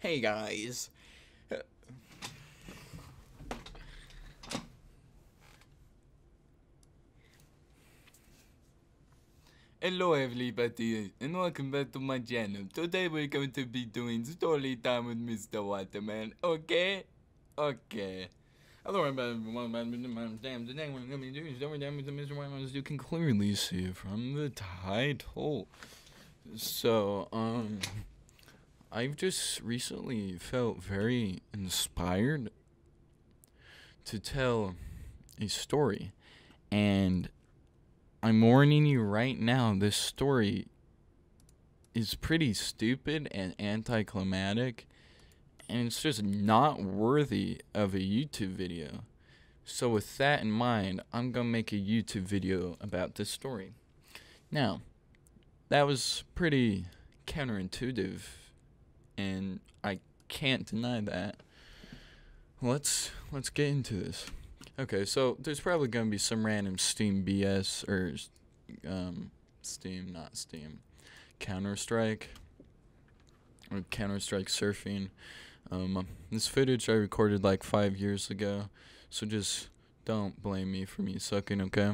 Hey guys. Hello everybody and welcome back to my channel. Today we're going to be doing story time with Mr. Waterman. Okay? Okay. Hello everyone. Today we're going to be doing story time with Mr. Waterman, as you can clearly see from the title. So, I've just recently felt very inspired to tell a story, and I'm warning you right now, this story is pretty stupid and anticlimactic, and it's just not worthy of a YouTube video. So with that in mind, I'm gonna make a YouTube video about this story. Now, that was pretty counterintuitive, and I can't deny that. Let's get into this. Okay, so there's probably gonna be some random Steam BS or not Steam, Counter-Strike or Counter-Strike surfing. This footage I recorded like 5 years ago, so just don't blame me for me sucking. Okay.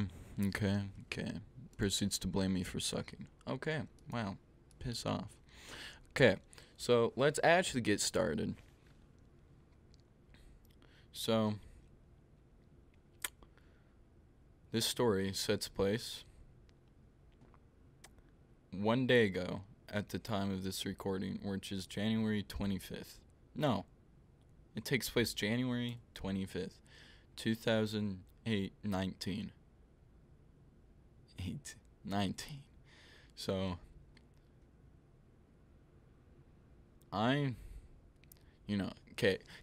Proceeds to blame me for sucking. Okay, wow, piss off. Okay, so let's actually get started. So, this story sets place one day ago at the time of this recording, which is January 25th. No, it takes place January 25th, 2008, 19. 19. So, okay,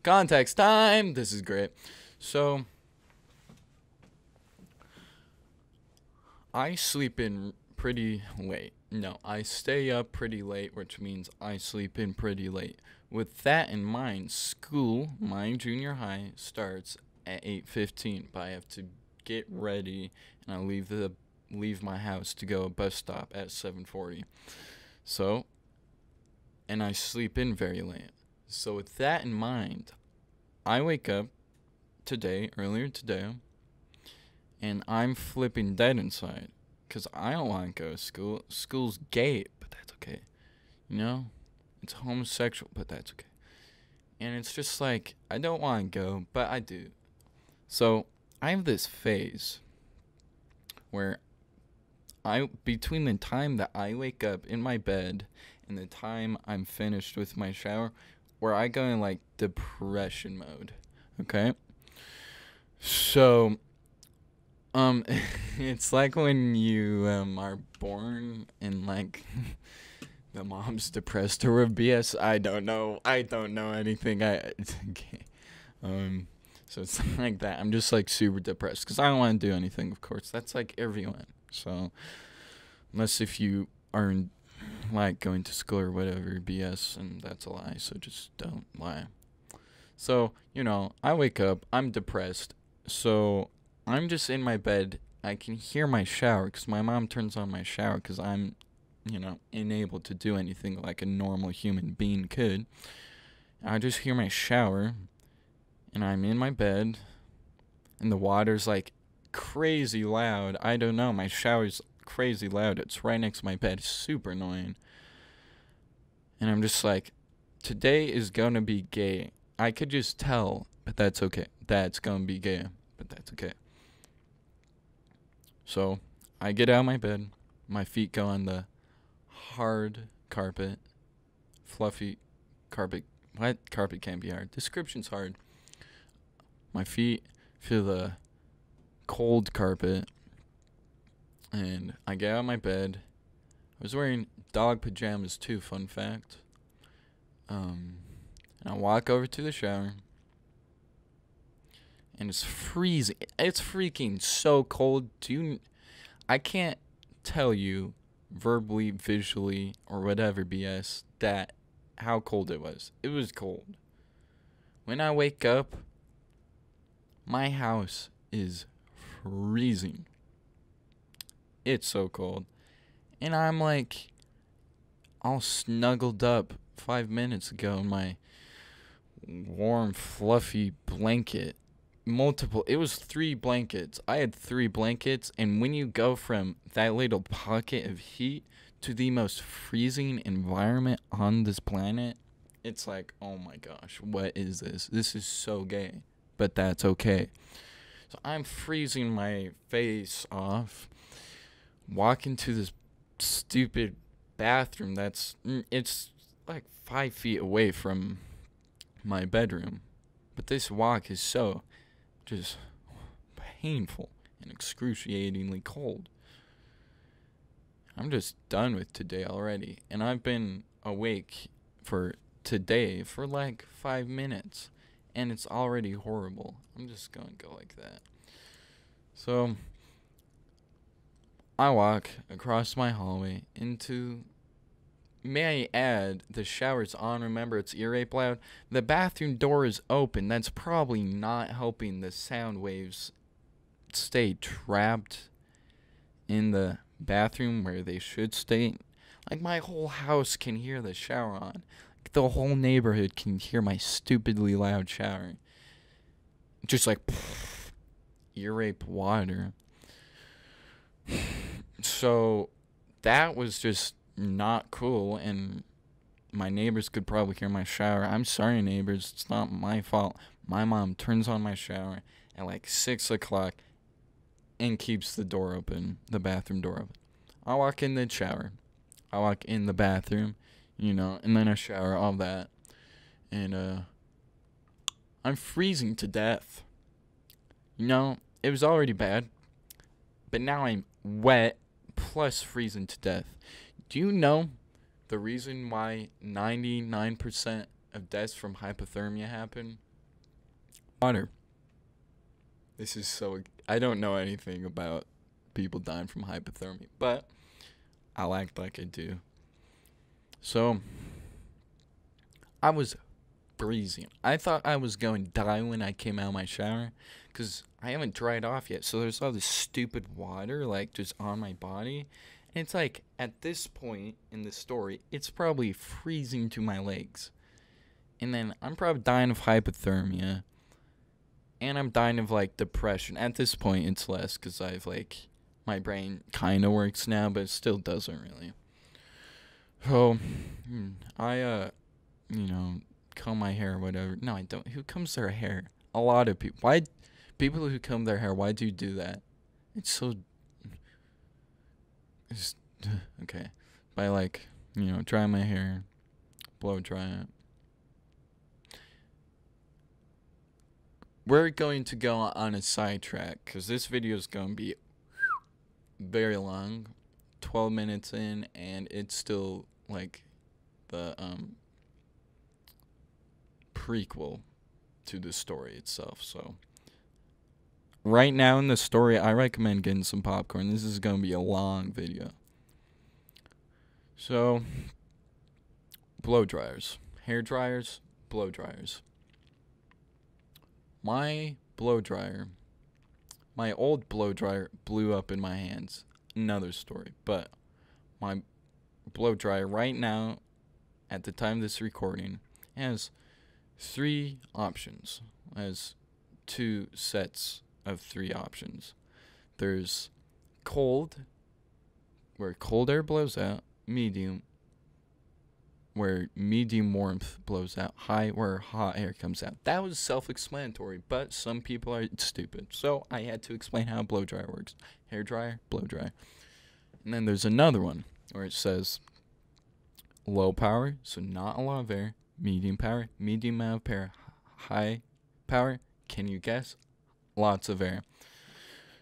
context time. This is great. So, I sleep in pretty late. No, I stay up pretty late, which means I sleep in pretty late. With that in mind, school, my junior high, starts at 8:15, but I have to get ready, and I leave my house to go to a bus stop at 7:40. So, and I sleep in very late. So with that in mind, I wake up earlier today, and I'm flipping dead inside, because I don't want to go to school. School's gay, but that's okay. You know? It's homosexual, but that's okay. And it's just like, I don't want to go, but I do. So, I have this phase where between the time that I wake up in my bed and the time I'm finished with my shower, where I go in like depression mode. Okay? So, it's like when you are born and like the mom's depressed or BS. I don't know anything. So it's like that. I'm just like super depressed because I don't want to do anything. Of course, that's like everyone. So unless if you are like going to school or whatever BS, and that's a lie. So just don't lie. So I wake up. I'm depressed. So I'm just in my bed. I can hear my shower because my mom turns on my shower because I'm, unable to do anything like a normal human being could. I just hear my shower, and I'm in my bed, and the water's like crazy loud. I don't know. My shower's crazy loud. It's right next to my bed. It's super annoying. And I'm just like, today is gonna be gay. I could just tell, but that's okay. That's gonna be gay, but that's okay. So, I get out of my bed, my feet go on the hard carpet, fluffy carpet. What? Carpet can't be hard. Description's hard. My feet feel the cold carpet, and I get out of my bed. I was wearing dog pajamas too, fun fact. And I walk over to the shower, and it's freezing. It's freaking so cold. I can't tell you verbally, visually, or whatever BS that how cold it was. It was cold. When I wake up, my house is freezing. It's so cold. And I'm like all snuggled up 5 minutes ago in my warm, fluffy blanket. It was 3 blankets. I had 3 blankets, and when you go from that little pocket of heat to the most freezing environment on this planet, it's like, oh my gosh, what is this? This is so gay, but that's okay. So I'm freezing my face off, walking to this stupid bathroom it's like 5 feet away from my bedroom, but this walk is so just painful and excruciatingly cold. I'm just done with today already, and I've been awake for today for like 5 minutes, and it's already horrible. I'm just gonna go like that. So I walk across my hallway into, may I add, the shower's on. Remember, it's ear rape loud. The bathroom door is open. That's probably not helping the sound waves stay trapped in the bathroom where they should stay. Like, my whole house can hear the shower on. The whole neighborhood can hear my stupidly loud shower. Just like ear rape water. So that was just not cool, and my neighbors could probably hear my shower. I'm sorry, neighbors, it's not my fault. My mom turns on my shower at like 6 o'clock and keeps the door open, the bathroom door open. I walk in the shower, I walk in the bathroom, and then I shower, all that, and I'm freezing to death. It was already bad, but now I'm wet plus freezing to death. Do you know the reason why 99% of deaths from hypothermia happen? Water. This is so... I don't know anything about people dying from hypothermia, but I'll act like I do. So, I was freezing. I thought I was going to die when I came out of my shower, because I haven't dried off yet, so there's all this stupid water, like, just on my body. And it's like, at this point in the story, it's probably freezing to my legs. And then I'm probably dying of hypothermia. And I'm dying of, like, depression. At this point, it's less, because I've, like, my brain kind of works now, but it still doesn't really. So, I, comb my hair or whatever. No, I don't. Who combs their hair? A lot of people. Why? People who comb their hair, why do you do that? It's so... okay. By, like, dry my hair, blow dry it. We're going to go on a sidetrack, because this video is going to be very long. 12 minutes in, and it's still, like, the, prequel to the story itself, so... Right now in the story, I recommend getting some popcorn. This is going to be a long video. So, blow dryers. Hair dryers, blow dryers. My blow dryer, my old blow dryer blew up in my hands. Another story. But my blow dryer right now, at the time of this recording, has 3 options. Has 2 sets of 3 options. There's cold, where cold air blows out. Medium, where medium warmth blows out. High, where hot air comes out. That was self-explanatory, but some people are stupid, so I had to explain how a blow dryer works. Hair dryer, blow dryer. And then there's another one where it says low power, so not a lot of air. Medium power, medium amount of air. High power, can you guess? Lots of air.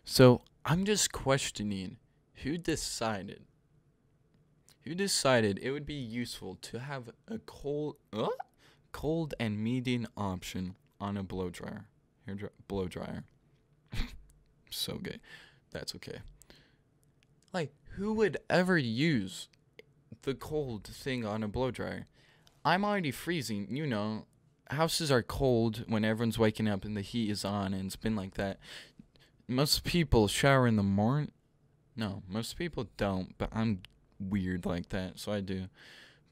So I'm just questioning who decided it would be useful to have a cold and medium option on a blow dryer. Blow dryer. So gay. That's okay. Like, who would ever use the cold thing on a blow dryer? I'm already freezing, Houses are cold when everyone's waking up and the heat is on, and it's been like that. Most people shower in the morning. No, most people don't, but I'm weird like that, so I do.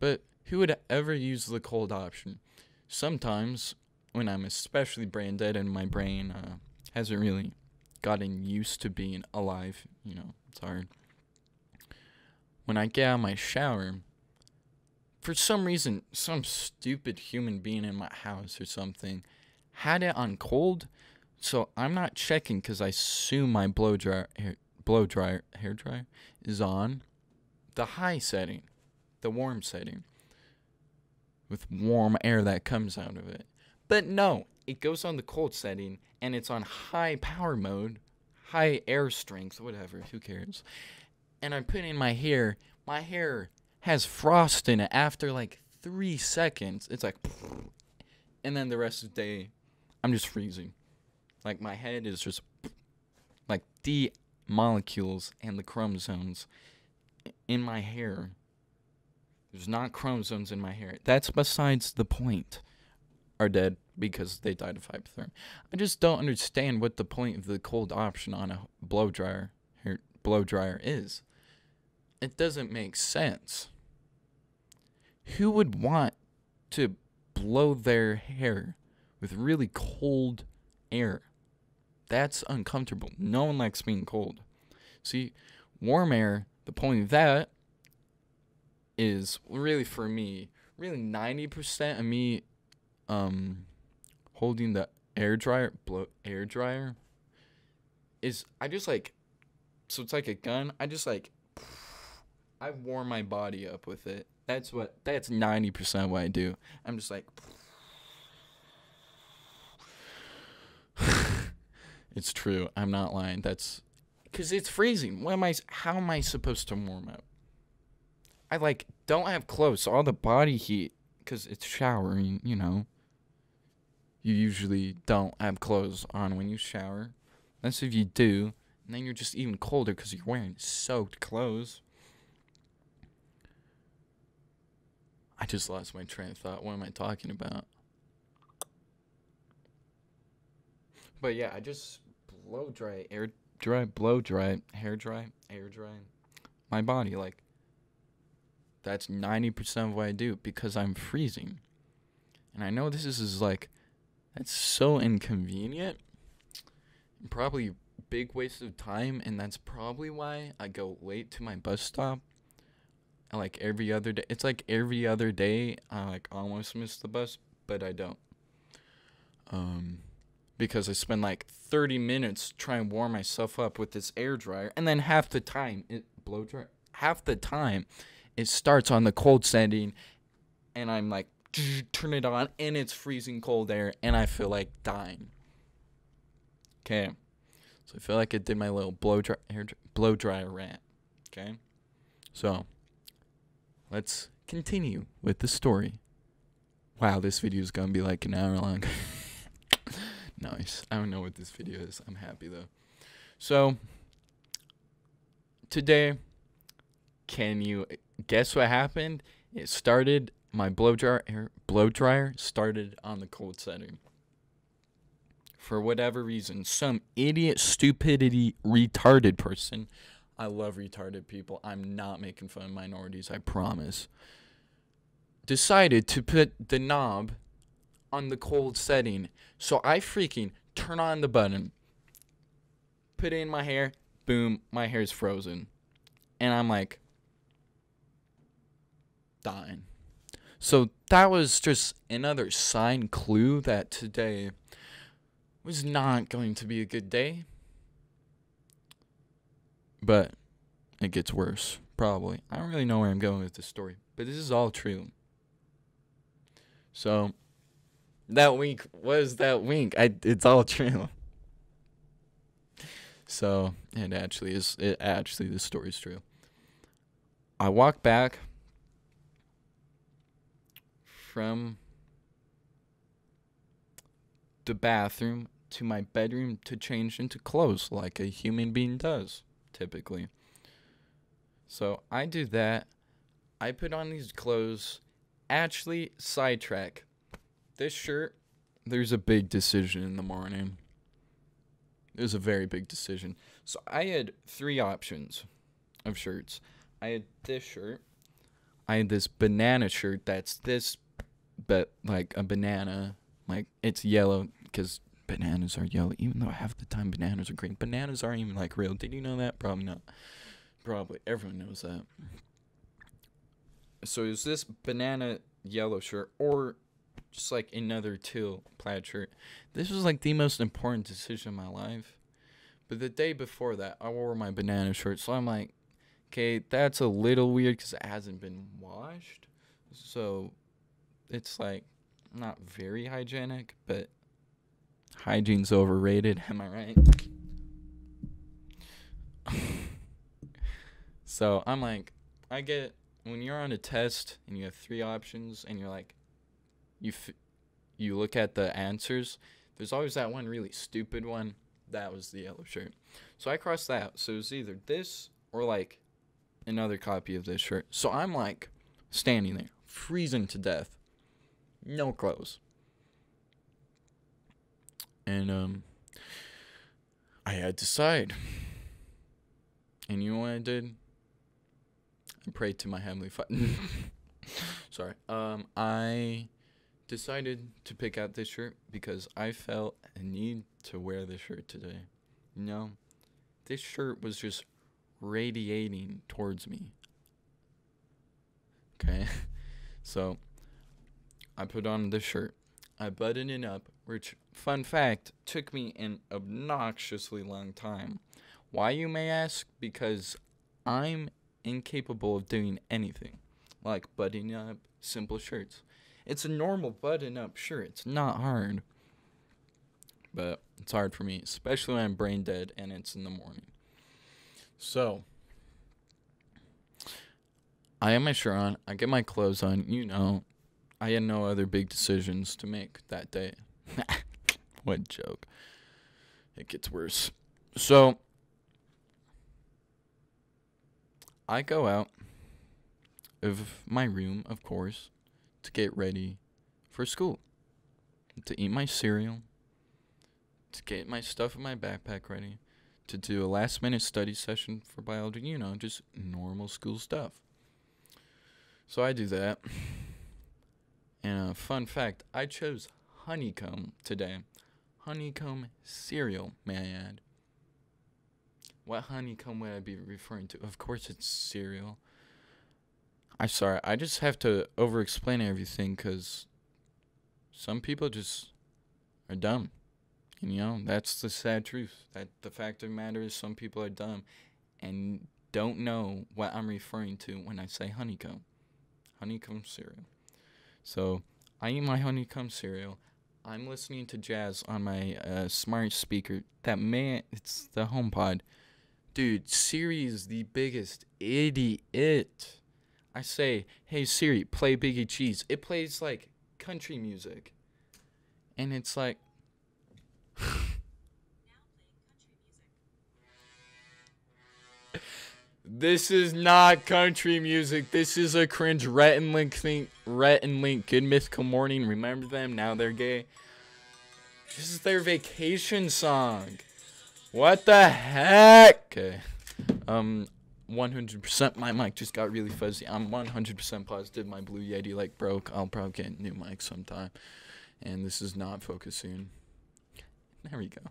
But who would ever use the cold option? Sometimes, when I'm especially brain dead and my brain hasn't really gotten used to being alive, it's hard. When I get out of my shower, for some reason, some stupid human being in my house or something had it on cold, so I'm not checking because I assume my hair dryer is on the high setting, the warm setting, with warm air that comes out of it. But no, it goes on the cold setting, and it's on high power mode, high air strength, whatever, who cares. And I put in my hair has frost in it after like 3 seconds. It's like, and then the rest of the day, I'm just freezing. Like, my head is just, like, the molecules and the chromosomes in my hair. There's not chromosomes in my hair. That's besides the point. Are dead because they died of hypothermia. I just don't understand what the point of the cold option on a blow dryer is. It doesn't make sense. Who would want to blow their hair with really cold air? That's uncomfortable. No one likes being cold. See, warm air, the point of that is really, for me, really 90% of me holding the air dryer is I just like, so it's like a gun. I warm my body up with it. That's 90% of what I do. I'm just like, it's true. I'm not lying. That's because it's freezing. How am I supposed to warm up? I don't have clothes, so all the body heat, because it's showering, You usually don't have clothes on when you shower. Unless if you do, and then you're just even colder because you're wearing soaked clothes. I just lost my train of thought. What am I talking about? But yeah, I just blow dry, hair dry my body. That's 90% of what I do because I'm freezing. And I know this is that's so inconvenient and probably big waste of time, and that's probably why I go late to my bus stop. And every other day, it's like every other day I almost miss the bus, but I don't. Because I spend 30 minutes trying to warm myself up with this air dryer, and then half the time it starts on the cold setting, and I'm turn it on, and it's freezing cold air, and I feel like dying. Okay, so I feel like I did my little blow dryer rant. Okay, so let's continue with the story. Wow, this video is gonna be an hour long. Nice. I don't know what this video is. I'm happy though. So today, can you guess what happened? It started. My blow dryer started on the cold setting. For whatever reason, some idiot, stupidity, retarded person. I love retarded people. I'm not making fun of minorities, I promise. Decided to put the knob on the cold setting. So I freaking turn on the button, put it in my hair, boom, my hair's frozen. And I'm dying. So that was just another clue that today was not going to be a good day. But it gets worse, probably. I don't really know where I'm going with this story, but this is all true. So that wink was that wink. It's all true. So it actually is. The story's true. I walked back from the bathroom to my bedroom to change into clothes like a human being does, typically. So I do that. I put on these clothes. Actually, sidetrack. This shirt, there's a big decision in the morning. There's a very big decision. So I had 3 options of shirts. I had this shirt. I had this banana shirt that's this, but like a banana, like it's yellow because bananas are yellow. Even though half the time bananas are green, bananas aren't even like real. Did you know that? Probably not. Probably everyone knows that. So is this banana yellow shirt or just like another teal plaid shirt? This was like the most important decision of my life. But the day before that, I wore my banana shirt. So I'm like, okay, that's a little weird because it hasn't been washed. So it's like not very hygienic, but hygiene's overrated. Am I right? So I'm like, I get when you're on a test and you have 3 options and you're like, you look at the answers. There's always that one really stupid one. That was the yellow shirt. So I crossed that out. So it was either this or like another copy of this shirt. So I'm like standing there, freezing to death, no clothes. And I had to decide. And you know what I did? I prayed to my heavenly Father. Sorry. I decided to pick out this shirt because I felt a need to wear this shirt today. You know, this shirt was just radiating towards me. Okay? So, I put on this shirt. I buttoned it up, which, fun fact, took me an obnoxiously long time. Why, you may ask? Because I'm incapable of doing anything, like buttoning up simple shirts. It's a normal button-up shirt. It's not hard. But it's hard for me, especially when I'm brain dead and it's in the morning. So, I have my shirt on. I get my clothes on. You know, I had no other big decisions to make that day. What joke. It gets worse. So, I go out of my room, of course, to get ready for school. To eat my cereal. To get my stuff in my backpack ready. To do a last-minute study session for biology. You know, just normal school stuff. So I do that. And a fun fact, I chose honeycomb today. Honeycomb cereal, may I add. What honeycomb would I be referring to? Of course it's cereal. I'm sorry, I just have to over-explain everything because some people just are dumb. And, you know, that's the sad truth. That the fact of the matter is some people are dumb and don't know what I'm referring to when I say honeycomb. Honeycomb cereal. So, I eat my honeycomb cereal. I'm listening to jazz on my smart speaker. It's the HomePod. Dude, Siri is the biggest idiot. I say, hey Siri, play Biggie Cheese. It plays like country music. And it's like... This is not country music. This is a cringe Rhett and Link thing. Rhett and Link, Good Mythical Morning. Remember them? Now they're gay. This is their vacation song. What the heck? Okay. 100% my mic just got really fuzzy. I'm 100% positive my Blue Yeti like broke. I'll probably get a new mic sometime. And this is not focusing. There we go.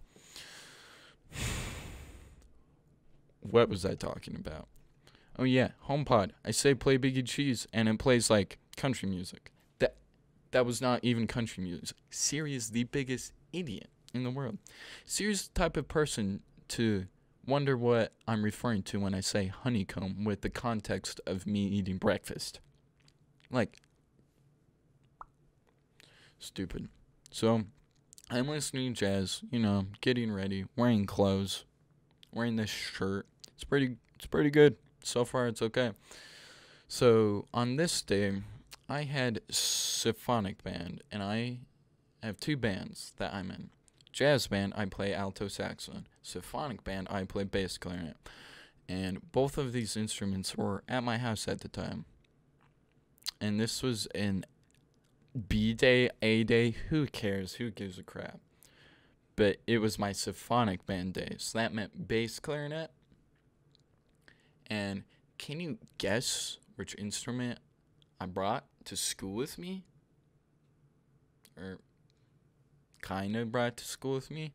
What was I talking about? Oh yeah, HomePod. I say play Biggie Cheese and it plays like country music. That was not even country music. Siri is the biggest idiot in the world. Siri's the type of person to wonder what I'm referring to when I say honeycomb with the context of me eating breakfast. Like, stupid. So, I'm listening to jazz, you know, getting ready, wearing clothes, wearing this shirt. It's pretty good. So far, it's okay. So, on this day, I had symphonic band, and I have 2 bands that I'm in. Jazz band, I play alto saxophone. Symphonic band, I play bass clarinet. And both of these instruments were at my house at the time. And this was an B day, A day, who cares? Who gives a crap? But it was my symphonic band day. So that meant bass clarinet. And can you guess which instrument I brought to school with me, or kind of brought to school with me,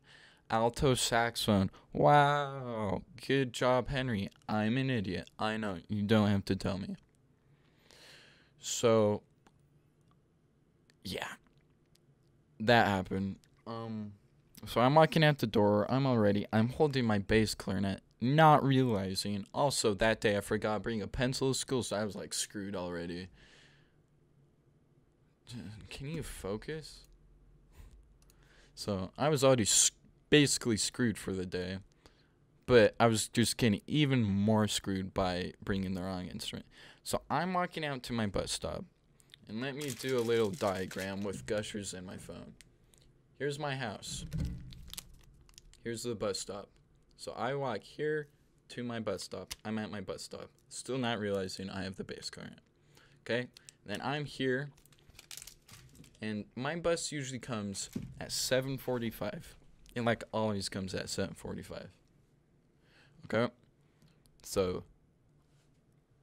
alto saxophone. Wow, good job, Henry. I'm an idiot. I know, you don't have to tell me. So, yeah, that happened. So I'm walking out the door. I'm holding my bass clarinet, not realizing. Also, that day I forgot to bring a pencil to school, so I was like screwed already. Can you focus? So I was already basically screwed for the day, but I was just getting even more screwed by bringing the wrong instrument. So I'm walking out to my bus stop, and let me do a little diagram with gushers in my phone. Here's my house. Here's the bus stop. So I walk here to my bus stop. I'm at my bus stop. Still not realizing I have the bass clarinet. Okay? Then I'm here. And my bus usually comes at 7:45. It like always comes at 7:45. Okay? So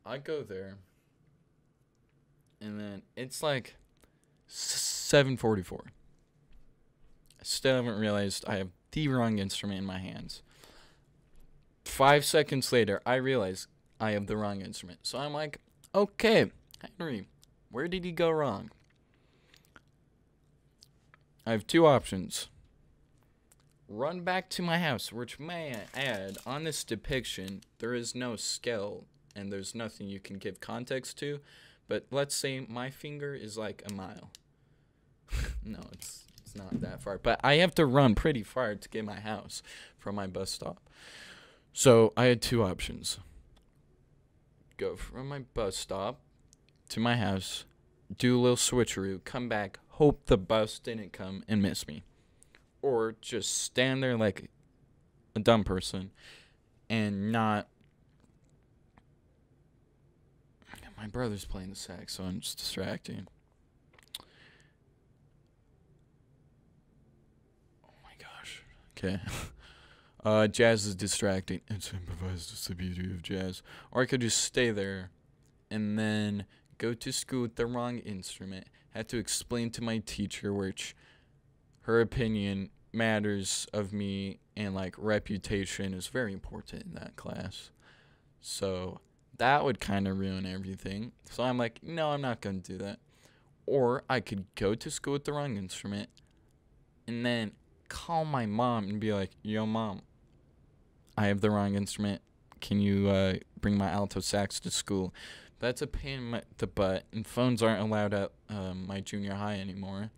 I go there. And then it's like 7:44. I still haven't realized I have the wrong instrument in my hands. 5 seconds later, I realize I have the wrong instrument. So I'm like, okay, Henry, where did he go wrong? I have two options. Run back to my house, which may I add, on this depiction, there is no scale and there's nothing you can give context to. But let's say my finger is like a mile. No, it's not that far. But I have to run pretty far to get my house from my bus stop. So I had two options. Go from my bus stop to my house, do a little switcheroo, come back, hope the bus didn't come and miss me. Or just stand there like a dumb person and not... My brother's playing the sax, so I'm just distracting. Oh my gosh. Okay. Jazz is distracting. It's improvised. It's the beauty of jazz. Or I could just stay there and then go to school with the wrong instrument. Have to explain to my teacher, which her opinion matters of me, and like reputation is very important in that class. So that would kind of ruin everything. So I'm like, no, I'm not going to do that. Or I could go to school with the wrong instrument and then call my mom and be like, yo, Mom, I have the wrong instrument. Can you bring my alto sax to school? That's a pain in the butt, and phones aren't allowed at my junior high anymore.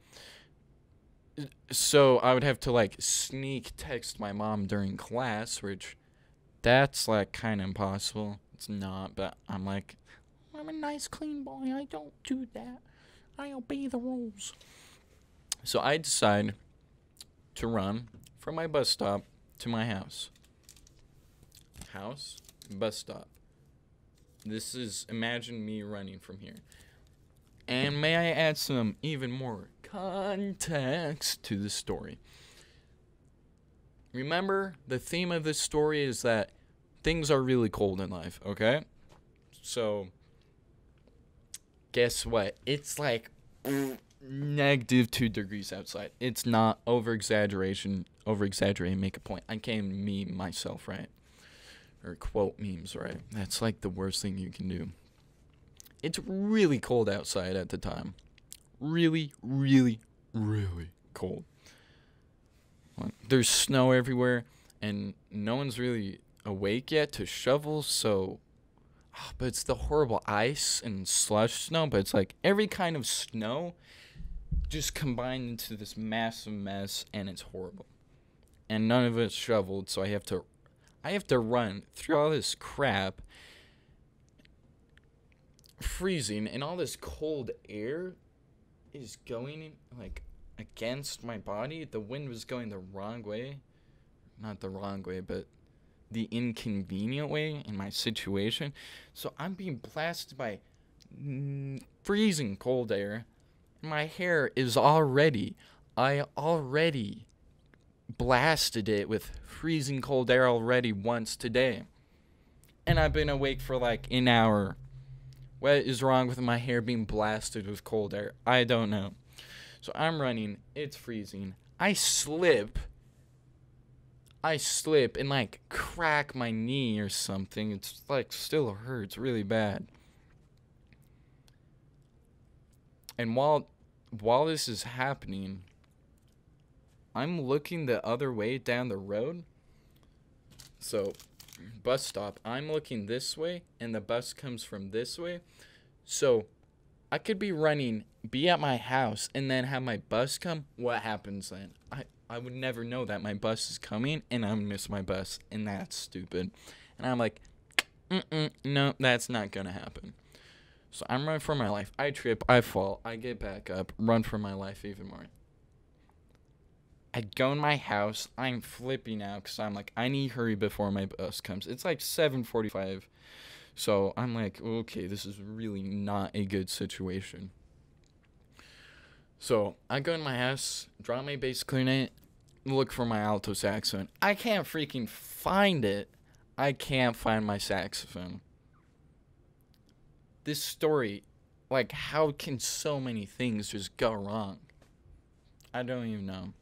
So I would have to like sneak text my mom during class, which that's like kind of impossible. It's not, but I'm like, I'm a nice, clean boy. I don't do that. I obey the rules. So I decide to run from my bus stop to my house. House, bus stop. This is, imagine me running from here. And may I add some even more context to the story. Remember, the theme of this story is that things are really cold in life, okay? So, guess what? It's like -2 degrees outside. It's not over-exaggerating, make a point. I can't meme myself, right? Or quote memes, right? That's like the worst thing you can do. It's really cold outside at the time. Really, really, really cold. There's snow everywhere, and no one's really awake yet to shovel, so... But it's the horrible ice and slush snow, but it's like every kind of snow just combined into this massive mess, and it's horrible. And none of it's shoveled, so I have to run through all this crap, freezing, and all this cold air is going like against my body. The wind was going the wrong way. Not the wrong way, but the inconvenient way in my situation. So I'm being blasted by freezing cold air. My hair is I already blasted it with freezing cold air already once today. And I've been awake for like an hour What is wrong with my hair being blasted with cold air? I don't know. So I'm running. It's freezing. I slip and like crack my knee or something. It's like still hurts really bad. And while this is happening, I'm looking the other way down the road. So, bus stop. I'm looking this way, and the bus comes from this way. So, I could be running, be at my house, and then have my bus come. What happens then? I would never know that my bus is coming, and I miss my bus, and that's stupid. And I'm like, no, that's not gonna happen. So I'm running for my life. I trip, I fall, I get back up, run for my life even more. I go in my house. I'm flipping out because I'm like, I need to hurry before my bus comes. It's like 7:45. So I'm like, okay, this is really not a good situation. So I go in my house, drop my bass clarinet, look for my alto saxophone. I can't freaking find it. I can't find my saxophone. This story, like, how can so many things just go wrong? I don't even know.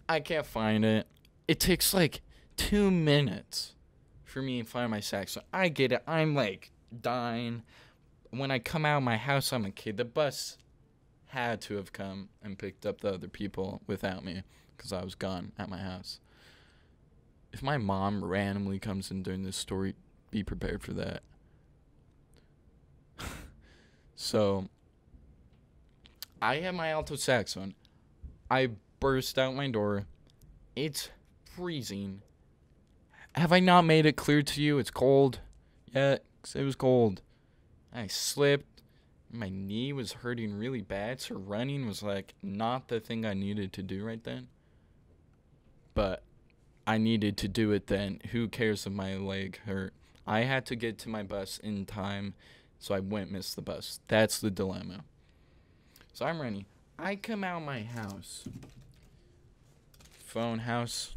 I can't find it. It takes like 2 minutes for me to find my saxophone. I get it. I'm like dying. When I come out of my house, I'm a kid. The bus had to have come and picked up the other people without me because I was gone at my house. If my mom randomly comes in during this story, be prepared for that. So, I have my alto saxophone. I burst out my door. It's freezing. Have I not made it clear to you? It's cold. Yeah, 'cause it was cold. I slipped. My knee was hurting really bad, so running was like not the thing I needed to do right then. But I needed to do it then. Who cares if my leg hurt? I had to get to my bus in time, so I wouldn't miss the bus. That's the dilemma. So I'm running. I come out of my house. Phone house.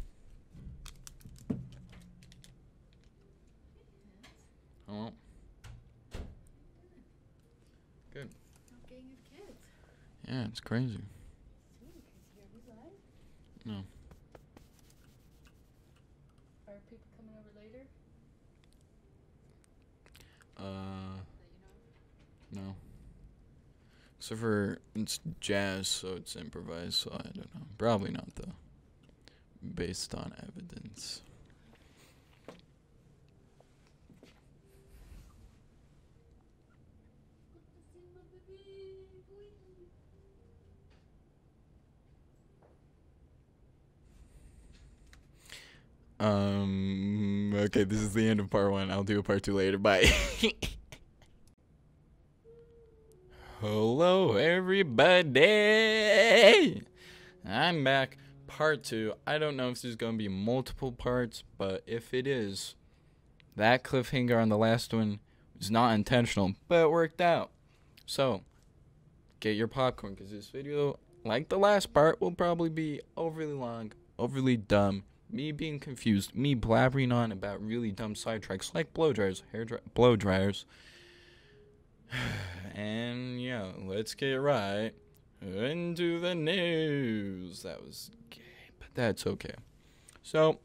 Oh. Good. Yeah, it's crazy. No. Are people coming over later? No. Except for it's jazz, so it's improvised, so I don't know. Probably not, though. Based on evidence. Okay, this is the end of part 1. I'll do a part 2 later. Bye. Hello, everybody. I'm back. Part 2. I don't know if there's going to be multiple parts, but if it is, that cliffhanger on the last one was not intentional, but it worked out. So, get your popcorn, because this video, like the last part, will probably be overly long, overly dumb. Me being confused, me blabbering on about really dumb sidetracks like blow dryers, blow dryers. And yeah, let's get right into the news. That was gay, but that's okay. So,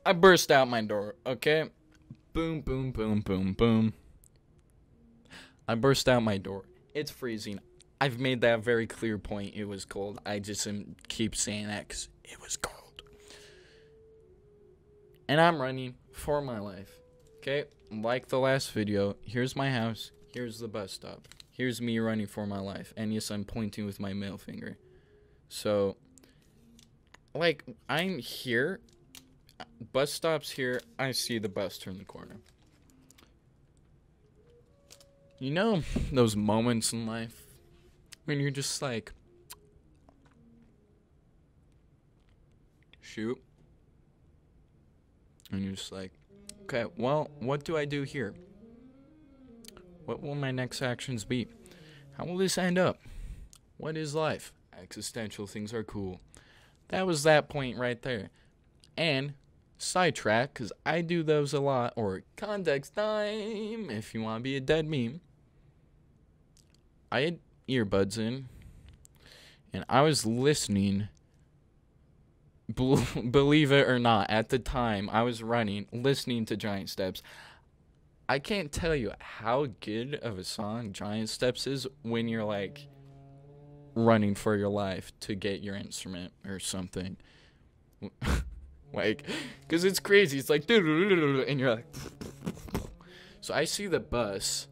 I burst out my door, okay? Boom, boom, boom, boom, boom. I burst out my door. It's freezing. I've made that very clear point. It was cold. I just keep saying that because it was cold. And I'm running for my life. Okay? Like the last video, here's my house. Here's the bus stop. Here's me running for my life. And yes, I'm pointing with my middle finger. So, like, I'm here. Bus stop's here. I see the bus turn the corner. You know those moments in life when you're just like, shoot. And you're just like, okay, well, what do I do here? What will my next actions be? How will this end up? What is life? Existential things are cool. That was that point right there. And sidetrack, because I do those a lot, or context time, if you want to be a dead meme. I had earbuds in, and I was listening. Believe it or not, at the time I was running, listening to Giant Steps. I can't tell you how good of a song Giant Steps is when you're like running for your life to get your instrument or something. Like, because it's crazy. It's like, and you're like. So I see the bus.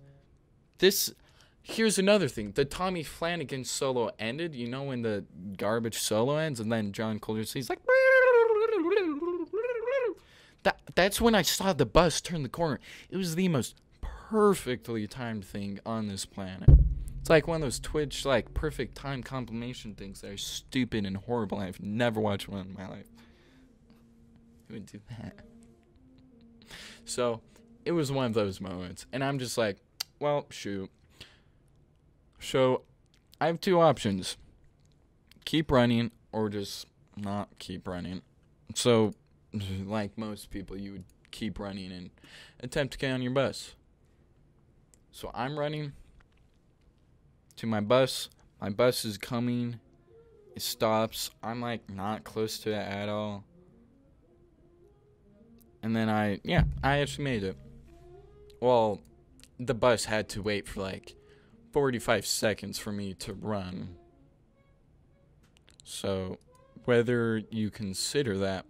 Here's another thing. The Tommy Flanagan solo ended. You know when the garbage solo ends and then John Coltrane's like. That's when I saw the bus turn the corner. It was the most perfectly timed thing on this planet. It's like one of those Twitch, like, perfect time compilation things that are stupid and horrible. I've never watched one in my life. Who would do that? So, it was one of those moments. And I'm just like, well, shoot. So, I have two options. Keep running or just not keep running. So, like most people, you would keep running and attempt to get on your bus. So I'm running to my bus. My bus is coming. It stops. I'm like not close to it at all. And then I actually made it. Well, the bus had to wait for like 45 seconds for me to run. So whether you consider that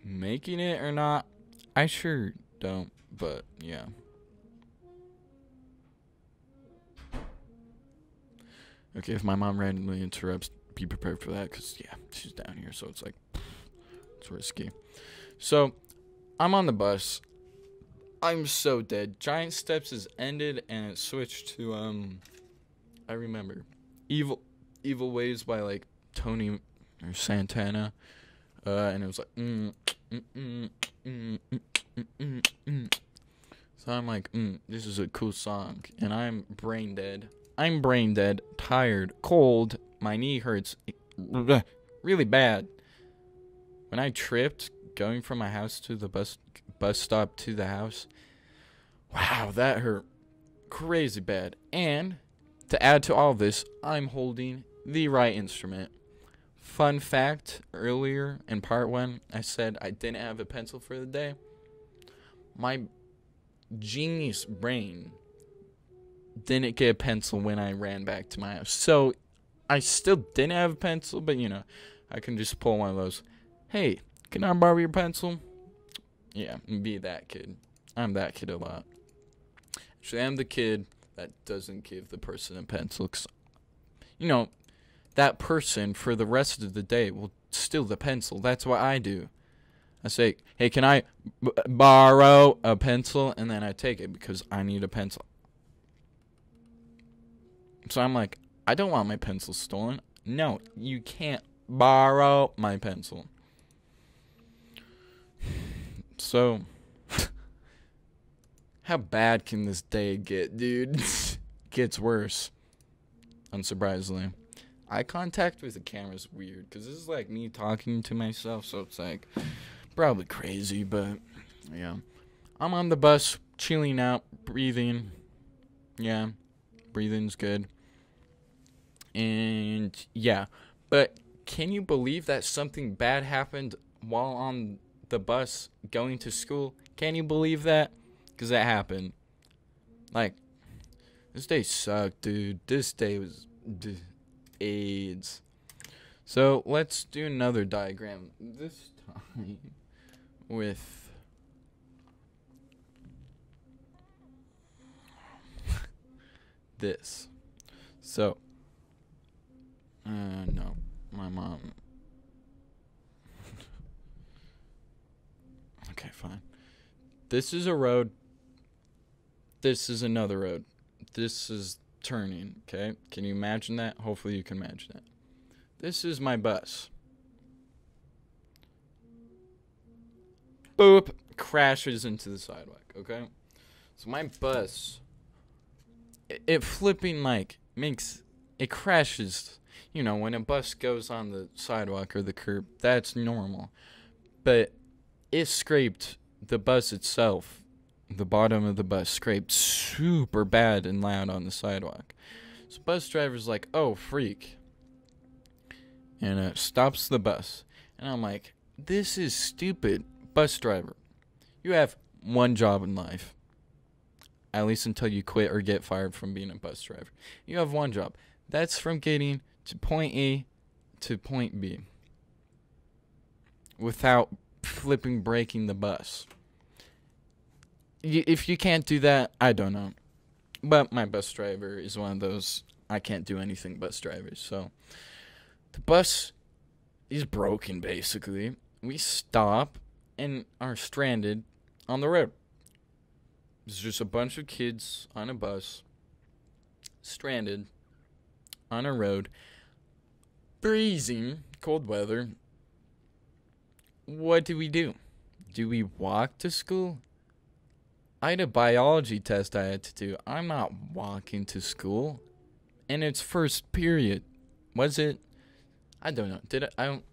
making it or not, I sure don't, but yeah. Okay, if my mom randomly interrupts, be prepared for that, because, yeah, she's down here, so it's like, it's risky. So, I'm on the bus. I'm so dead. Giant Steps is ended, and it switched to, I remember, Evil Ways by, like, Tony or Santana, and it was like, So I'm like, this is a cool song. And I'm brain dead. Tired, cold. My knee hurts really bad. When I tripped going from my house to the bus stop to the house, wow, that hurt crazy bad. And to add to all this, I'm holding the right instrument. Fun fact, earlier in part 1, I said I didn't have a pencil for the day. My genius brain didn't get a pencil when I ran back to my house. So, I still didn't have a pencil, but, you know, I can just pull one of those. Hey, can I borrow your pencil? Yeah, be that kid. I'm that kid a lot. Actually, I'm the kid that doesn't give the person a pencil. 'Cause, you know, that person for the rest of the day will steal the pencil. That's what I do. I say, hey, can I borrow a pencil? And then I take it because I need a pencil. So I'm like, I don't want my pencil stolen. No, you can't borrow my pencil. So, how bad can this day get, dude? Gets worse. Unsurprisingly. Eye contact with the camera is weird, because this is like me talking to myself, so it's like probably crazy, but yeah. I'm on the bus, chilling out, breathing. Yeah, breathing's good. And yeah, but can you believe that something bad happened while on the bus going to school? Can you believe that? Because that happened. Like, this day sucked, dude. This day was AIDS. So let's do another diagram. This time with this. So, no, my mom. Okay, fine. This is a road. This is another road. This is turning, okay? Can you imagine that? Hopefully you can imagine it. This is my bus. Boop. Crashes into the sidewalk, okay? So my bus, it flipping like makes, it crashes. You know, when a bus goes on the sidewalk or the curb, that's normal. But it scraped the bus itself. The bottom of the bus scraped super bad and loud on the sidewalk. So bus driver's like, oh, freak. And stops the bus. And I'm like, this is stupid. Bus driver, you have one job in life. At least until you quit or get fired from being a bus driver. You have one job. That's from getting to point A to point B. Without flipping breaking the bus. If you can't do that, I don't know. But my bus driver is one of those I can't do anything bus drivers. So the bus is broken, basically. We stop and are stranded on the road. There's just a bunch of kids on a bus, stranded on a road, freezing, cold weather. What do we do? Do we walk to school? I had a biology test I had to do. I'm not walking to school. And it's first period. Was it? I don't know. Did I don't.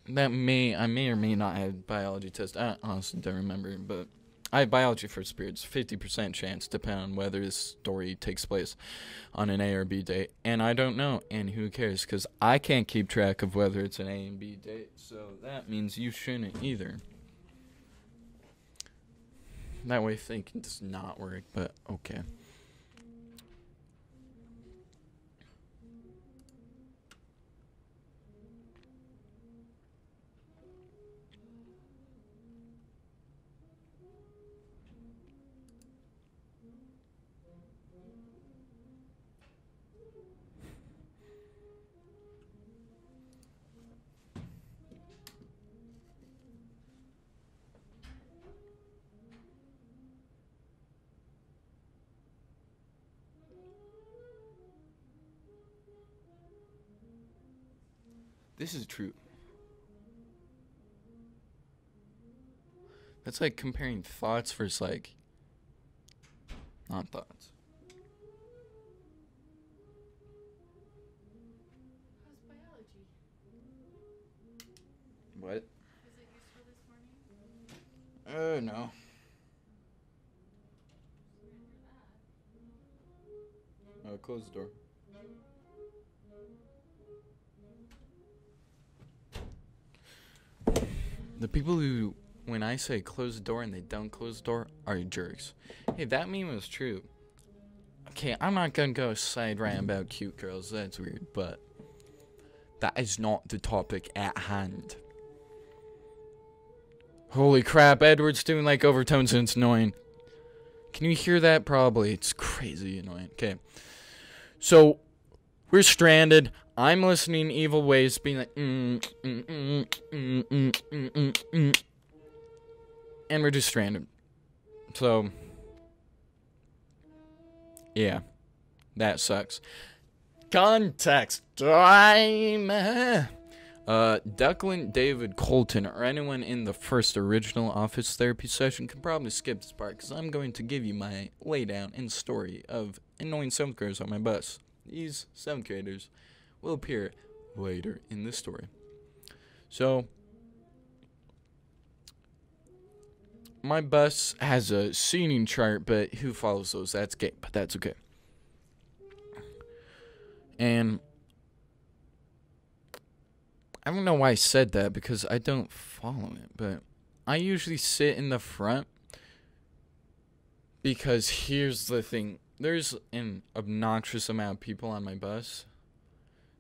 I may or may not have biology test. I honestly don't remember, but I have biology first period. It's 50% chance, depending on whether this story takes place on an A or B date. And I don't know, and who cares? Because I can't keep track of whether it's an A and B date, so that means you shouldn't either. That way thinking does not work, but okay. This is true. That's like comparing thoughts versus like not thoughts. How's biology? What? Was it useful this morning? No. Close the door. The people who, when I say close the door and they don't close the door, are jerks. Hey, that meme was true. Okay, I'm not gonna go side rant about cute girls, that's weird, but that is not the topic at hand. Holy crap, Edward's doing like overtones and it's annoying. Can you hear that? Probably. It's crazy annoying. Okay. So, we're stranded. I'm listening Evil Ways being like, and we're just stranded. So, yeah, that sucks. Context time. Duckland, David, Colton, or anyone in the first original office therapy session can probably skip this part because I'm going to give you my laydown and story of annoying 7th graders on my bus. These 7th graders will appear later in this story. So, my bus has a seating chart, but who follows those? That's gay, but that's okay. And I don't know why I said that because I don't follow it, but I usually sit in the front because here's the thing. There's an obnoxious amount of people on my bus.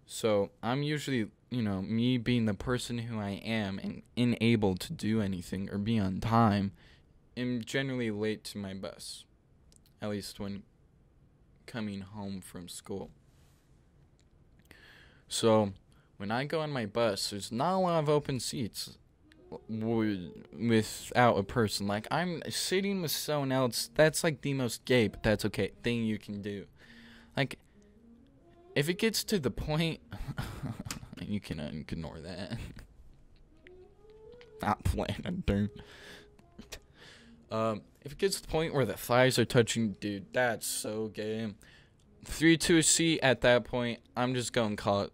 So I'm usually, me being the person who I am and unable to do anything or be on time, am generally late to my bus. At least when coming home from school. So when I go on my bus, there's not a lot of open seats without a person. Like, I'm sitting with someone else. That's like the most gay, but that's okay, thing you can do. Like, if it gets to the point, you can ignore that. Not playing, dude. If it gets to the point where the thighs are touching, dude, that's so gay. 3 to a seat at that point, I'm just gonna call it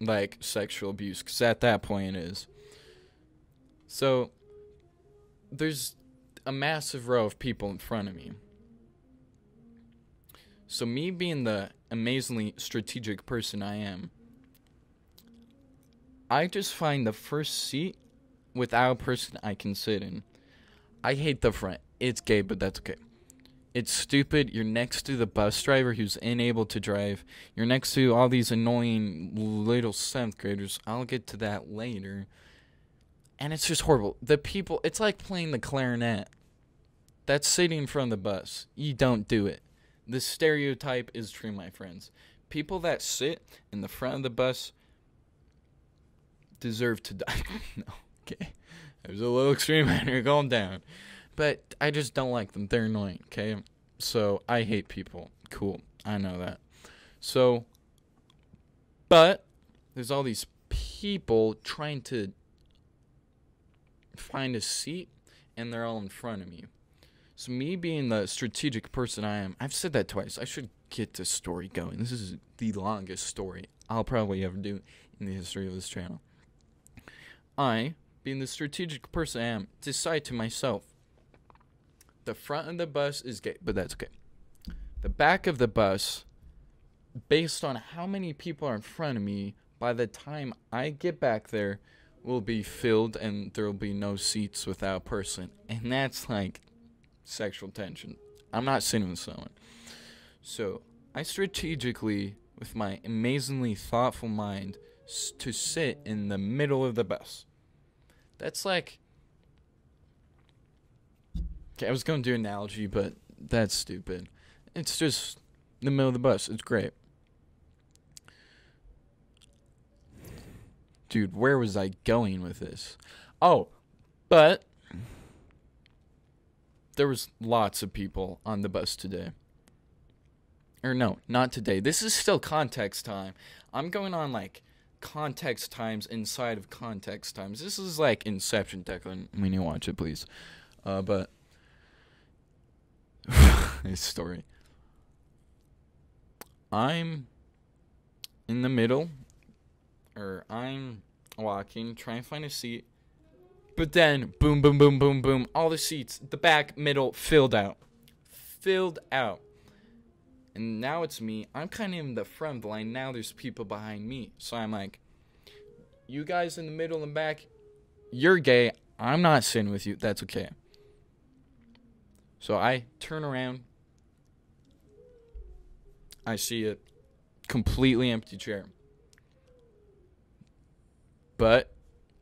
like sexual abuse, because at that point it is. So there's a massive row of people in front of me. So me being the amazingly strategic person I am, I just find the first seat without a person I can sit in. I hate the front. It's gay, but that's okay. It's stupid. You're next to the bus driver who's unable to drive. You're next to all these annoying little 7th graders. I'll get to that later. And it's just horrible. The people, it's like playing the clarinet. That's sitting in front of the bus. You don't do it. The stereotype is true, my friends. People that sit in the front of the bus deserve to die. No, okay. There's a little extreme here. Calm down. But I just don't like them. They're annoying, okay? So, I hate people. Cool. I know that. So, but there's all these people trying to find a seat, and they're all in front of me. So me being the strategic person I am, I've said that twice. I should get this story going. This is the longest story I'll probably ever do in the history of this channel. I, being the strategic person I am, decide to myself, the front of the bus is gay, but that's okay. The back of the bus, based on how many people are in front of me, by the time I get back there, will be filled and there will be no seats without a person. And that's like sexual tension. I'm not sitting with someone. So I strategically, with my amazingly thoughtful mind, to sit in the middle of the bus. That's like, okay, I was going to do an analogy, but that's stupid. It's just the middle of the bus. It's great. Dude, where was I going with this? Oh, but there was lots of people on the bus today. Or no, not today. This is still context time. I'm going on like context times inside of context times. This is like Inception, Declan. When you watch it, please. But this story. I'm in the middle, or I'm walking, trying to find a seat. But then, boom, boom, boom, boom, boom, all the seats, the back, middle, filled out. Filled out. And now it's me. I'm kind of in the front of the line. Now there's people behind me. So I'm like, you guys in the middle and back, you're gay. I'm not sitting with you. That's okay. So I turn around. I see a completely empty chair. But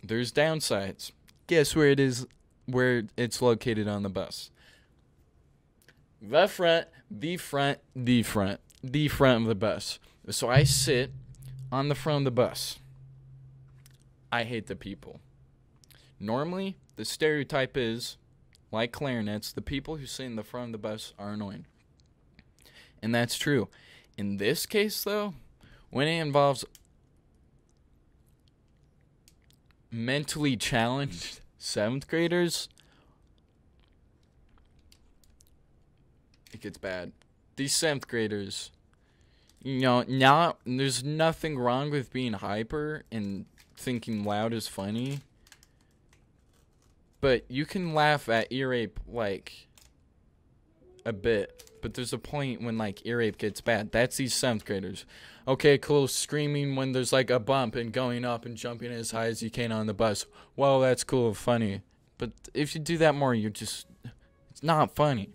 there's downsides. Guess where it is, where it's located on the bus? The front, the front, the front, the front of the bus. So I sit on the front of the bus. I hate the people. Normally, the stereotype is, like clarinets, the people who sit in the front of the bus are annoying. And that's true. In this case, though, when it involves mentally challenged 7th graders, it gets bad. These 7th graders, you know, there's nothing wrong with being hyper and thinking loud is funny, but you can laugh at ear rape like a bit. But there's a point when, like, ear rape gets bad. That's these 7th graders. Okay, cool, screaming when there's, like, a bump and going up and jumping as high as you can on the bus. Well, that's cool and funny. But if you do that more, you're just, it's not funny.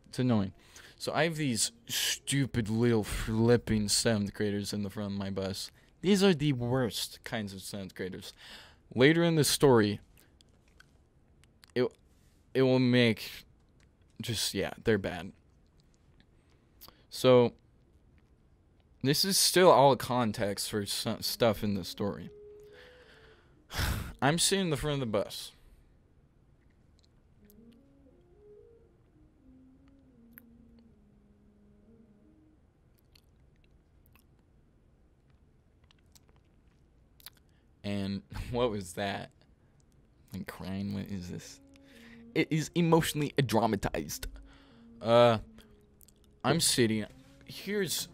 It's annoying. So I have these stupid little flipping 7th graders in the front of my bus. These are the worst kinds of 7th graders. Later in the story, it will make, just, yeah, they're bad. So, this is still all context for some stuff in the story. I'm sitting in the front of the bus. And what was that? I'm crying. What is this? It is emotionally dramatized. I'm sitting. Here's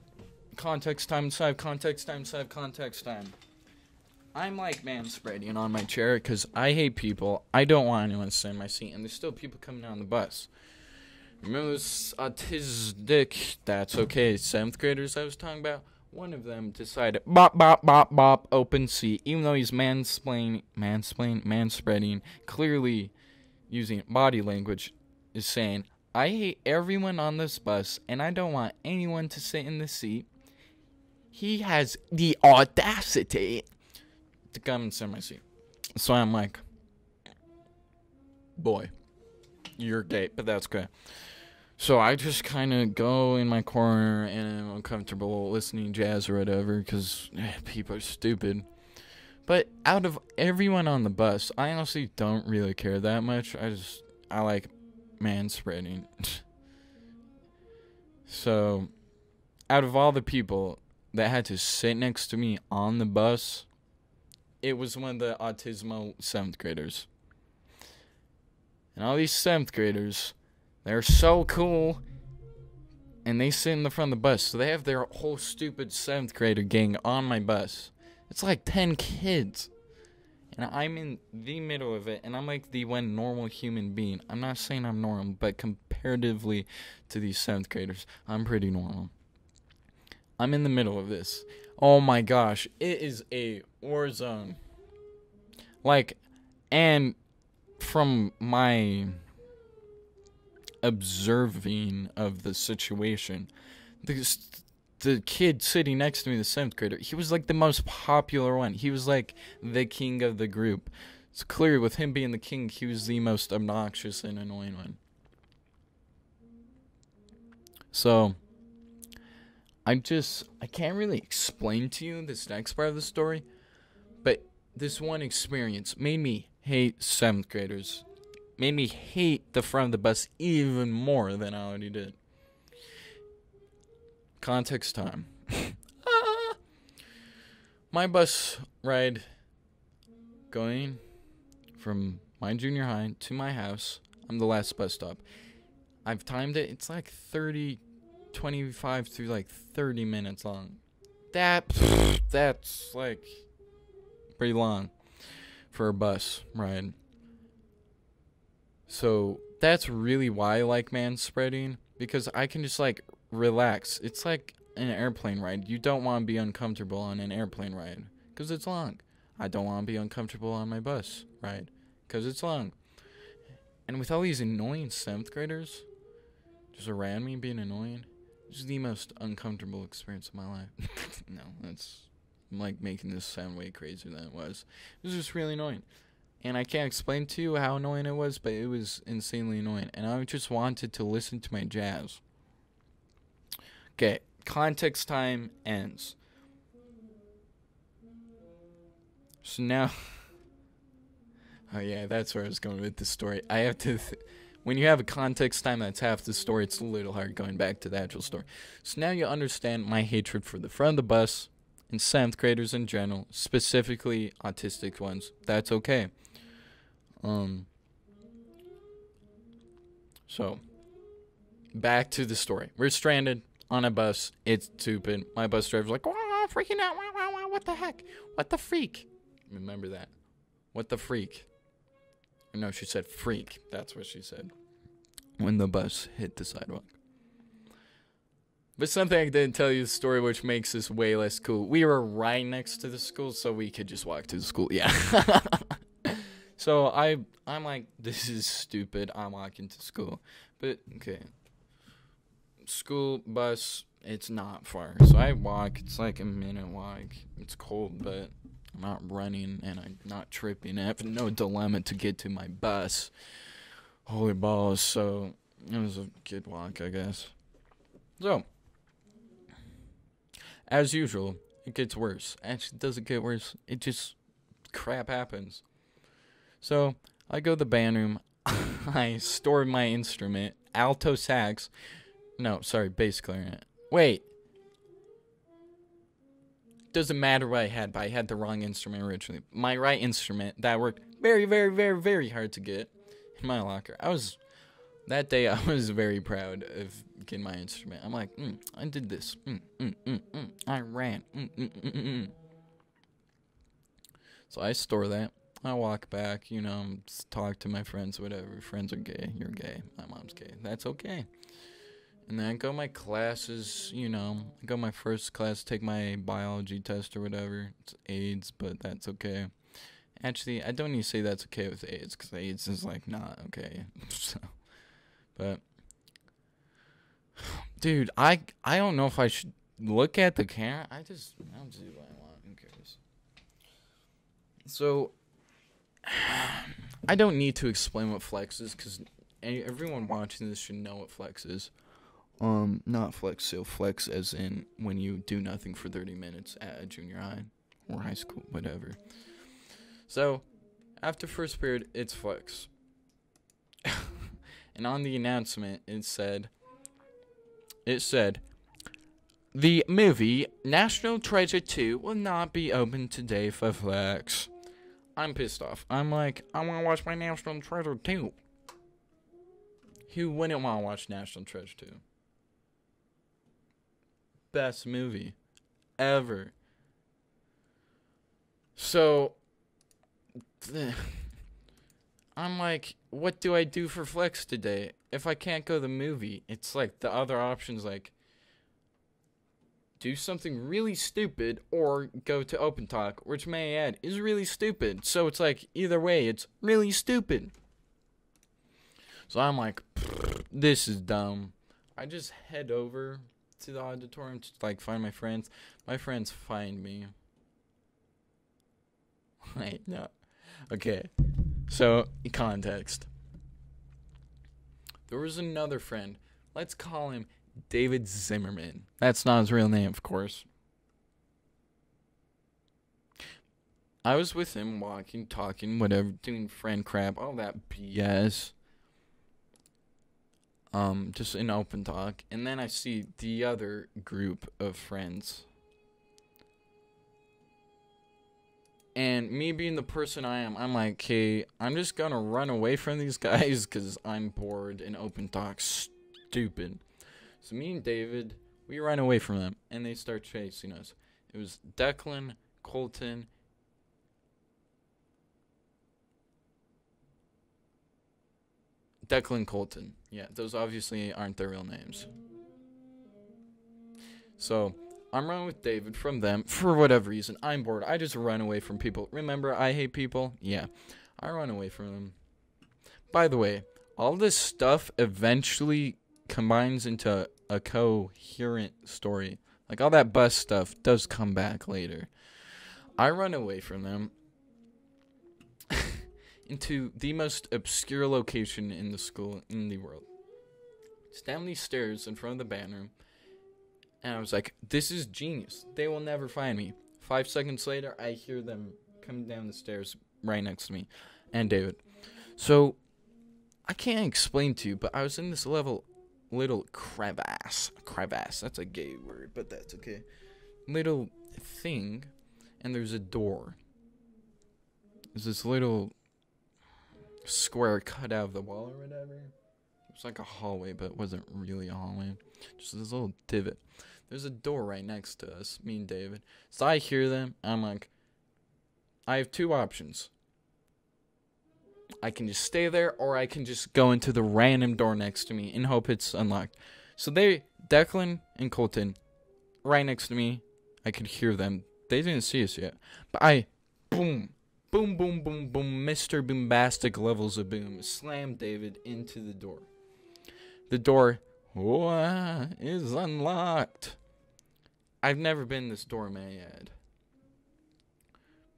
context time inside of context time inside of context time. I'm like manspreading on my chair because I hate people. I don't want anyone to sit in my seat, and there's still people coming down the bus. Remember this autistic, that's okay, 7th graders I was talking about? One of them decided, bop, bop, bop, bop, open seat, even though he's manspreading, clearly using body language, is saying, I hate everyone on this bus, and I don't want anyone to sit in the seat. He has the audacity to come and sit in my seat. So I'm like, boy, you're gay, but that's good. So I just kind of go in my corner and I'm uncomfortable listening to jazz or whatever because people are stupid. But out of everyone on the bus, I honestly don't really care that much. I like manspreading. So out of all the people that had to sit next to me on the bus, it was one of the autismo 7th graders. And all these 7th graders, they're so cool, and they sit in the front of the bus, so they have their whole stupid 7th grader gang on my bus. It's like 10 kids, and I'm in the middle of it, and I'm like the one normal human being. I'm not saying I'm normal, but comparatively to these 7th graders, I'm pretty normal. I'm in the middle of this. Oh my gosh, it is a war zone. Like, and from my observing of the situation, the kid sitting next to me, the 7th grader, he was like the most popular one. He was like the king of the group. It's clear with him being the king, he was the most obnoxious and annoying one. So I can't really explain to you this next part of the story, but this one experience made me hate 7th graders. Made me hate the front of the bus even more than I already did. Context time. My bus ride going from my junior high to my house. I'm the last bus stop. I've timed it. It's like 25 to like 30 minutes long. That's like pretty long for a bus ride. So that's really why I like manspreading, because I can just like relax. It's like an airplane ride. You don't want to be uncomfortable on an airplane ride because it's long. I don't want to be uncomfortable on my bus ride because it's long. And with all these annoying 7th graders just around me being annoying, it's the most uncomfortable experience of my life. No, I'm like making this sound way crazier than it was. It was just really annoying. And I can't explain to you how annoying it was, but it was insanely annoying. And I just wanted to listen to my jazz. Okay, context time ends. So now... oh yeah, that's where I was going with the story. I have to... when you have a context time that's half the story, it's a little hard going back to the actual story. So now you understand my hatred for the front of the bus and 7th graders in general, specifically autistic ones. That's okay. So, back to the story. We're stranded on a bus. It's stupid. My bus driver's like, wow, freaking out. Wow, what the heck? What the freak? Remember that. What the freak? No, she said freak. That's what she said when the bus hit the sidewalk. But something I didn't tell you the story, which makes this way less cool. We were right next to the school, so we could just walk to the school. Yeah. So I'm like, this is stupid. I'm walking to school. But, okay. School, bus, it's not far. So I walk. It's like a minute walk. It's cold, but I'm not running and I'm not tripping. I have no dilemma to get to my bus. Holy balls. So it was a good walk, I guess. So, as usual, it gets worse. Actually, it doesn't get worse. It just, crap happens. So, I go to the band room. I store my instrument. Alto sax. No, sorry, bass clarinet. Wait. Doesn't matter what I had, but I had the wrong instrument originally. My right instrument, that worked very, very, very, very hard to get in my locker. That day, I was very proud of getting my instrument. I'm like, I did this. I ran. So I store that. I walk back, you know, talk to my friends, whatever. Friends are gay. You're gay. My mom's gay. That's okay. And then I go my classes, you know. I go my first class, take my biology test or whatever. It's AIDS, but that's okay. Actually, I don't need to say that's okay with AIDS, because AIDS is, like, not okay. So, but, dude, I don't know if I should look at the camera. I'll just do what I want. Who cares? So, I don't need to explain what flex is, because everyone watching this should know what flex is. Not flex, so flex as in when you do nothing for 30 minutes at a junior high or high school, whatever. So, after first period, it's flex. And on the announcement, it said, the movie National Treasure 2 will not be open today for flex. I'm pissed off. I'm like, I want to watch my National Treasure 2. Who wouldn't want to watch National Treasure 2? Best movie ever. So, I'm like, what do I do for flex today? If I can't go to the movie, it's like the other options, like, do something really stupid or go to Open Talk, which may I add is really stupid. So it's like, either way, it's really stupid. So I'm like, this is dumb. I just head over to the auditorium to, like, find my friends. My friends find me. Wait, no. Okay. So, context. There was another friend. Let's call him David Zimmerman. That's not his real name, of course. I was with him, walking, talking, whatever, doing friend crap, all that BS. Just in Open Talk. And then I see the other group of friends. And me being the person I am, I'm like, okay, I'm just gonna run away from these guys because I'm bored and Open Talk stupid. So me and David, we ran away from them, and they start chasing us. It was Declan, Colton, Colton. Yeah, those obviously aren't their real names. So, I'm running with David from them for whatever reason. I'm bored. I just run away from people. Remember, I hate people? Yeah, I run away from them. By the way, all this stuff eventually combines into a coherent story. Like, all that bus stuff does come back later. I run away from them into the most obscure location in the school, in the world. It's down these stairs in front of the band room. And I was like, this is genius. They will never find me. 5 seconds later, I hear them come down the stairs right next to me. And David. So, I can't explain to you, but I was in this little crevasse. Crevasse, that's a gay word, but that's okay. Little thing, and there's a door. There's this little square cut out of the wall or whatever. It was like a hallway, but it wasn't really a hallway. Just this little divot. There's a door right next to us, me and David. So I hear them. I'm like, I have two options. I can just stay there, or I can just go into the random door next to me and hope it's unlocked. So Declan and Colton, right next to me, I could hear them. They didn't see us yet. But boom, boom, boom, boom, boom, Mr. Boombastic levels of boom, slammed David into the door. The door is unlocked. I've never been in this door, may I add.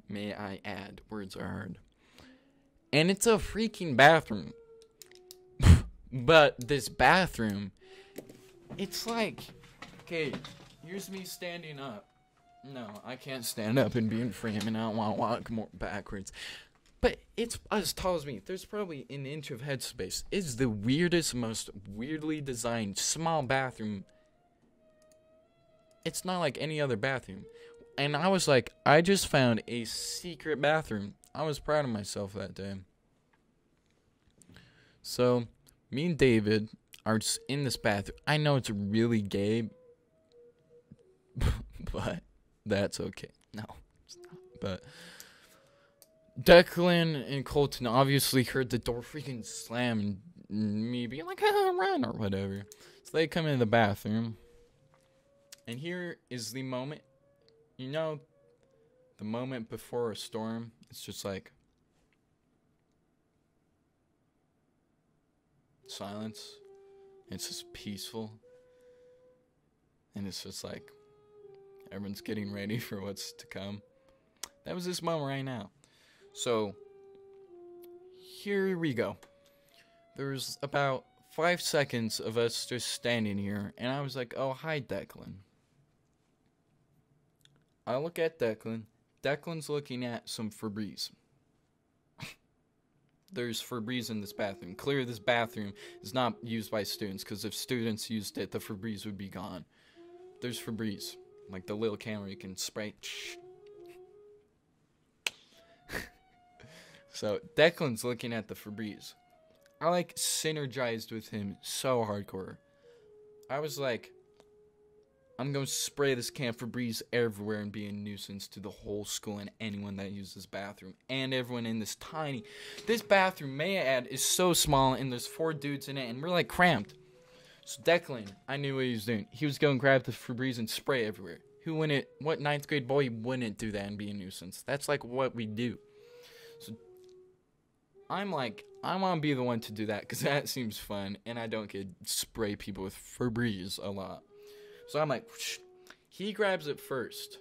May I add. Words are hard. And it's a freaking bathroom. But this bathroom, it's like, okay, here's me standing up. No, I can't stand up and be in frame, and I don't want to walk more backwards. But it's as tall as me. There's probably an inch of headspace. It's the weirdest, most weirdly designed small bathroom. It's not like any other bathroom. And I was like, I just found a secret bathroom. I was proud of myself that day. So, me and David are just in this bathroom. I know it's really gay, but that's okay. No, it's not. But Declan and Colton obviously heard the door freaking slam and me being like, run or whatever. So they come into the bathroom. And here is the moment, the moment before a storm. It's just like silence. It's just peaceful. And it's just like everyone's getting ready for what's to come. That was this moment right now. So, here we go. There's about 5 seconds of us just standing here, and I was like, oh, hi, Declan. I look at Declan. Declan's looking at some Febreze. There's Febreze in this bathroom. Clear, this bathroom is not used by students, because if students used it, the Febreze would be gone. There's Febreze, like the little camera you can spray. So, Declan's looking at the Febreze. I, synergized with him so hardcore. I was like, I'm going to spray this can of Febreze everywhere and be a nuisance to the whole school and anyone that uses this bathroom. And everyone in this This bathroom, may I add, is so small, and there's 4 dudes in it, and we're, cramped. So, Declan, I knew what he was doing. He was going to grab the Febreze and spray everywhere. What 9th grade boy wouldn't do that and be a nuisance? That's, what we do. So, I'm like, I want to be the one to do that because that seems fun, and I don't get spray people with Febreze a lot. So I'm like, whoosh. He grabs it first,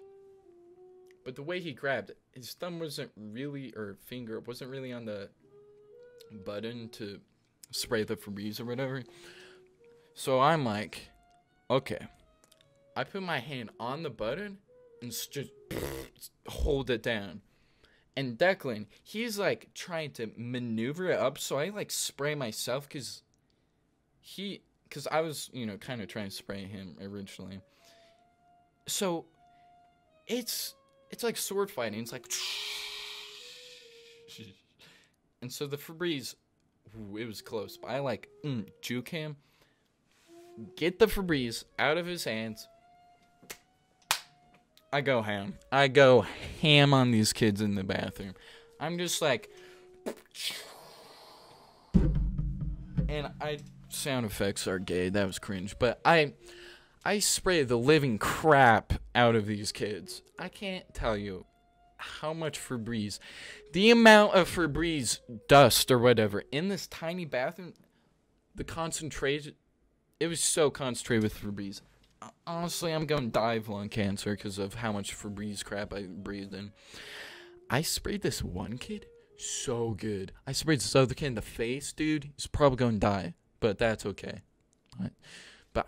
but the way he grabbed it, his thumb wasn't really, or finger wasn't really on the button to spray the Febreze or whatever. So I'm like, okay. I put my hand on the button and just hold it down. And Declan, he's trying to maneuver it up, so I spray myself because I was, kind of trying to spray him originally. So it's like sword fighting. It's like, and so the Febreze, it was close, but I juke him, get the Febreze out of his hands. I go ham. I go ham on these kids in the bathroom. I'm just like, and sound effects are gay. That was cringe. But I spray the living crap out of these kids. I can't tell you how much Febreze, the amount of Febreze dust or whatever in this tiny bathroom, the concentration, it was so concentrated with Febreze. Honestly, I'm going to die of lung cancer because of how much Febreze crap I breathed in. I sprayed this one kid so good. I sprayed this other kid in the face, dude. He's probably going to die, but that's okay. Right. But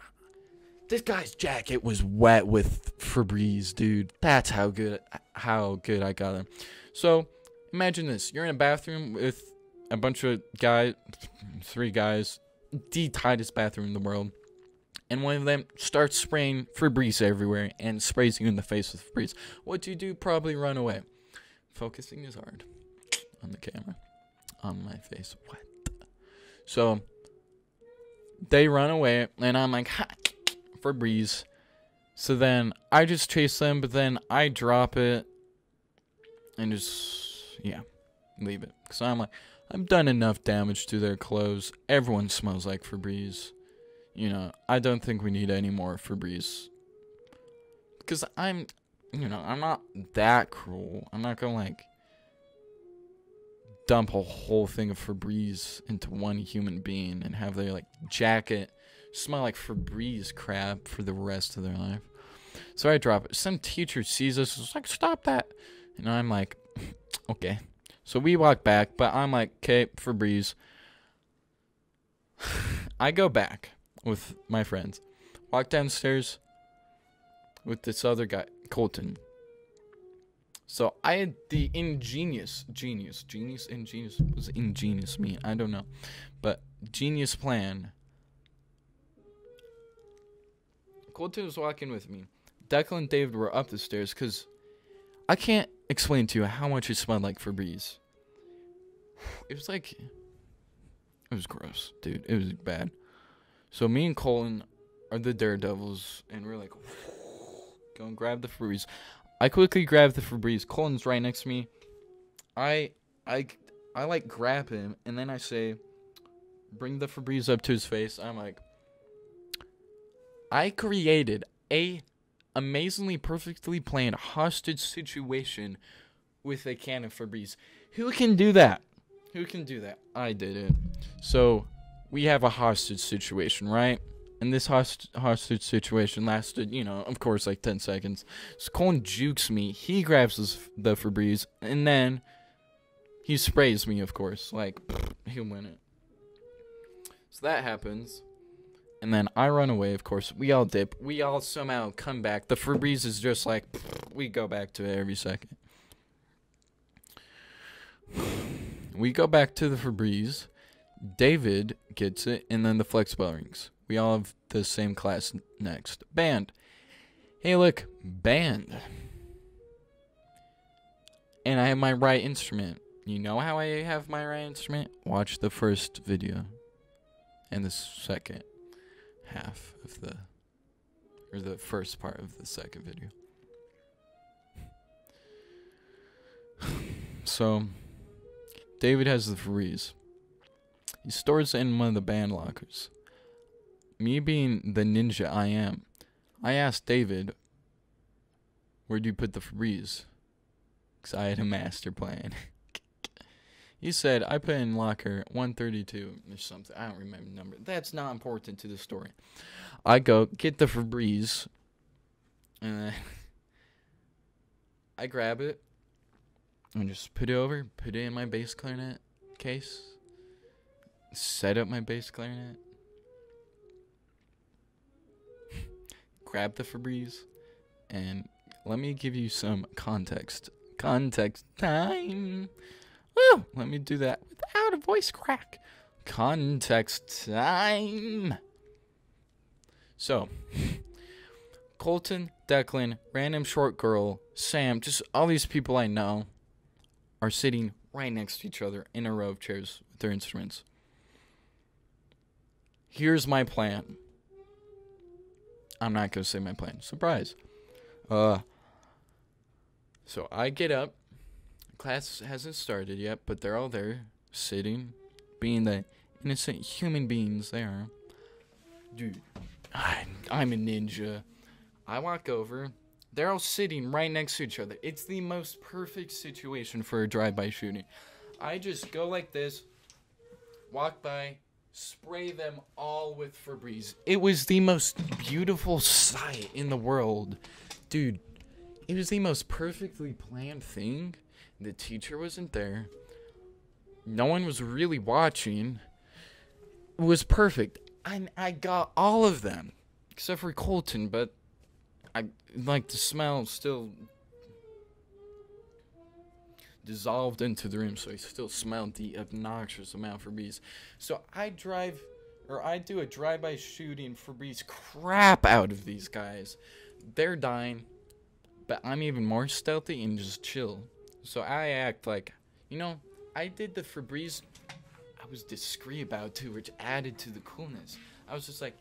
this guy's jacket was wet with Febreze, dude. That's how good I got him. So, imagine this. You're in a bathroom with a bunch of guys, 3 guys, the tightest bathroom in the world. And one of them starts spraying Febreze everywhere and sprays you in the face with Febreze. What do? Probably run away. Focusing is hard on the camera. On my face. What? So, they run away, and I'm like, ha! Febreze. So then, I just chase them, but then I drop it, and just, leave it. Because I'm like, I've done enough damage to their clothes. Everyone smells like Febreze. I don't think we need any more Febreze. Because I'm not that cruel. I'm not going to, dump a whole thing of Febreze into one human being and have their, jacket smell like Febreze crap for the rest of their life. So I drop it. Some teacher sees us and is like, stop that. And I'm like, okay. So we walk back, but I'm like, okay, Febreze. I go back with my friends. Walk downstairs with this other guy, Colton. So I had the ingenious me, I don't know. But genius plan. Colton was walking with me. Declan and David were up the stairs because I can't explain to you how much it smelled like Febreze. It was gross, dude. It was bad. So me and Colton are the daredevils, and we're like, go and grab the Febreze. I quickly grab the Febreze. Colton's right next to me. I I like grab him, and then I say, bring the Febreze up to his face. I'm like, I created a amazingly perfectly planned hostage situation with a can of Febreze. Who can do that? Who can do that? I did it. So we have a hostage situation, right? And this hostage situation lasted, of course, like 10 seconds. So Colin jukes me. He grabs the Febreze, and then he sprays me, of course. Like, he'll win it. So that happens. And then I run away, of course. We all dip. We all somehow come back. The Febreze is just like, we go back to it every second. We go back to the Febreze. David gets it, and then the flex bell rings. We all have the same class next. Band. Hey, look. Band. And I have my right instrument. You know how I have my right instrument? Watch the first video. And the second half of the first part of the second video. So, David has the Febreze. He stores it in one of the band lockers. Me being the ninja I am, I asked David, where'd you put the Febreze? Because I had a master plan. He said, I put in locker 132 or something. I don't remember the number. That's not important to the story. I go, get the Febreze, and then I grab it, and just put it in my bass clarinet case, set up my bass clarinet, grab the Febreze, and let me give you some context. Context time. Woo! Let me do that without a voice crack. Context time. So, Colton, Declan, random short girl, Sam, just all these people I know are sitting right next to each other in a row of chairs with their instruments. Here's my plan. I'm not going to say my plan. Surprise. So I get up. Class hasn't started yet, but they're all there, sitting, being the innocent human beings they are. Dude, I'm a ninja. I walk over. They're all sitting right next to each other. It's the most perfect situation for a drive-by shooting. I just go like this, walk by, spray them all with Febreze. It was the most beautiful sight in the world. Dude, it was the most perfectly planned thing. The teacher wasn't there. No one was really watching. It was perfect. I got all of them. Except for Colton, but I like the smell still dissolved into the room, so I still smelled the obnoxious amount of Febreze. So I do a drive-by shooting Febreze crap out of these guys. They're dying, but I'm even more stealthy and just chill. So I act like, I did the Febreze. I was discreet about it too, which added to the coolness. I was just like,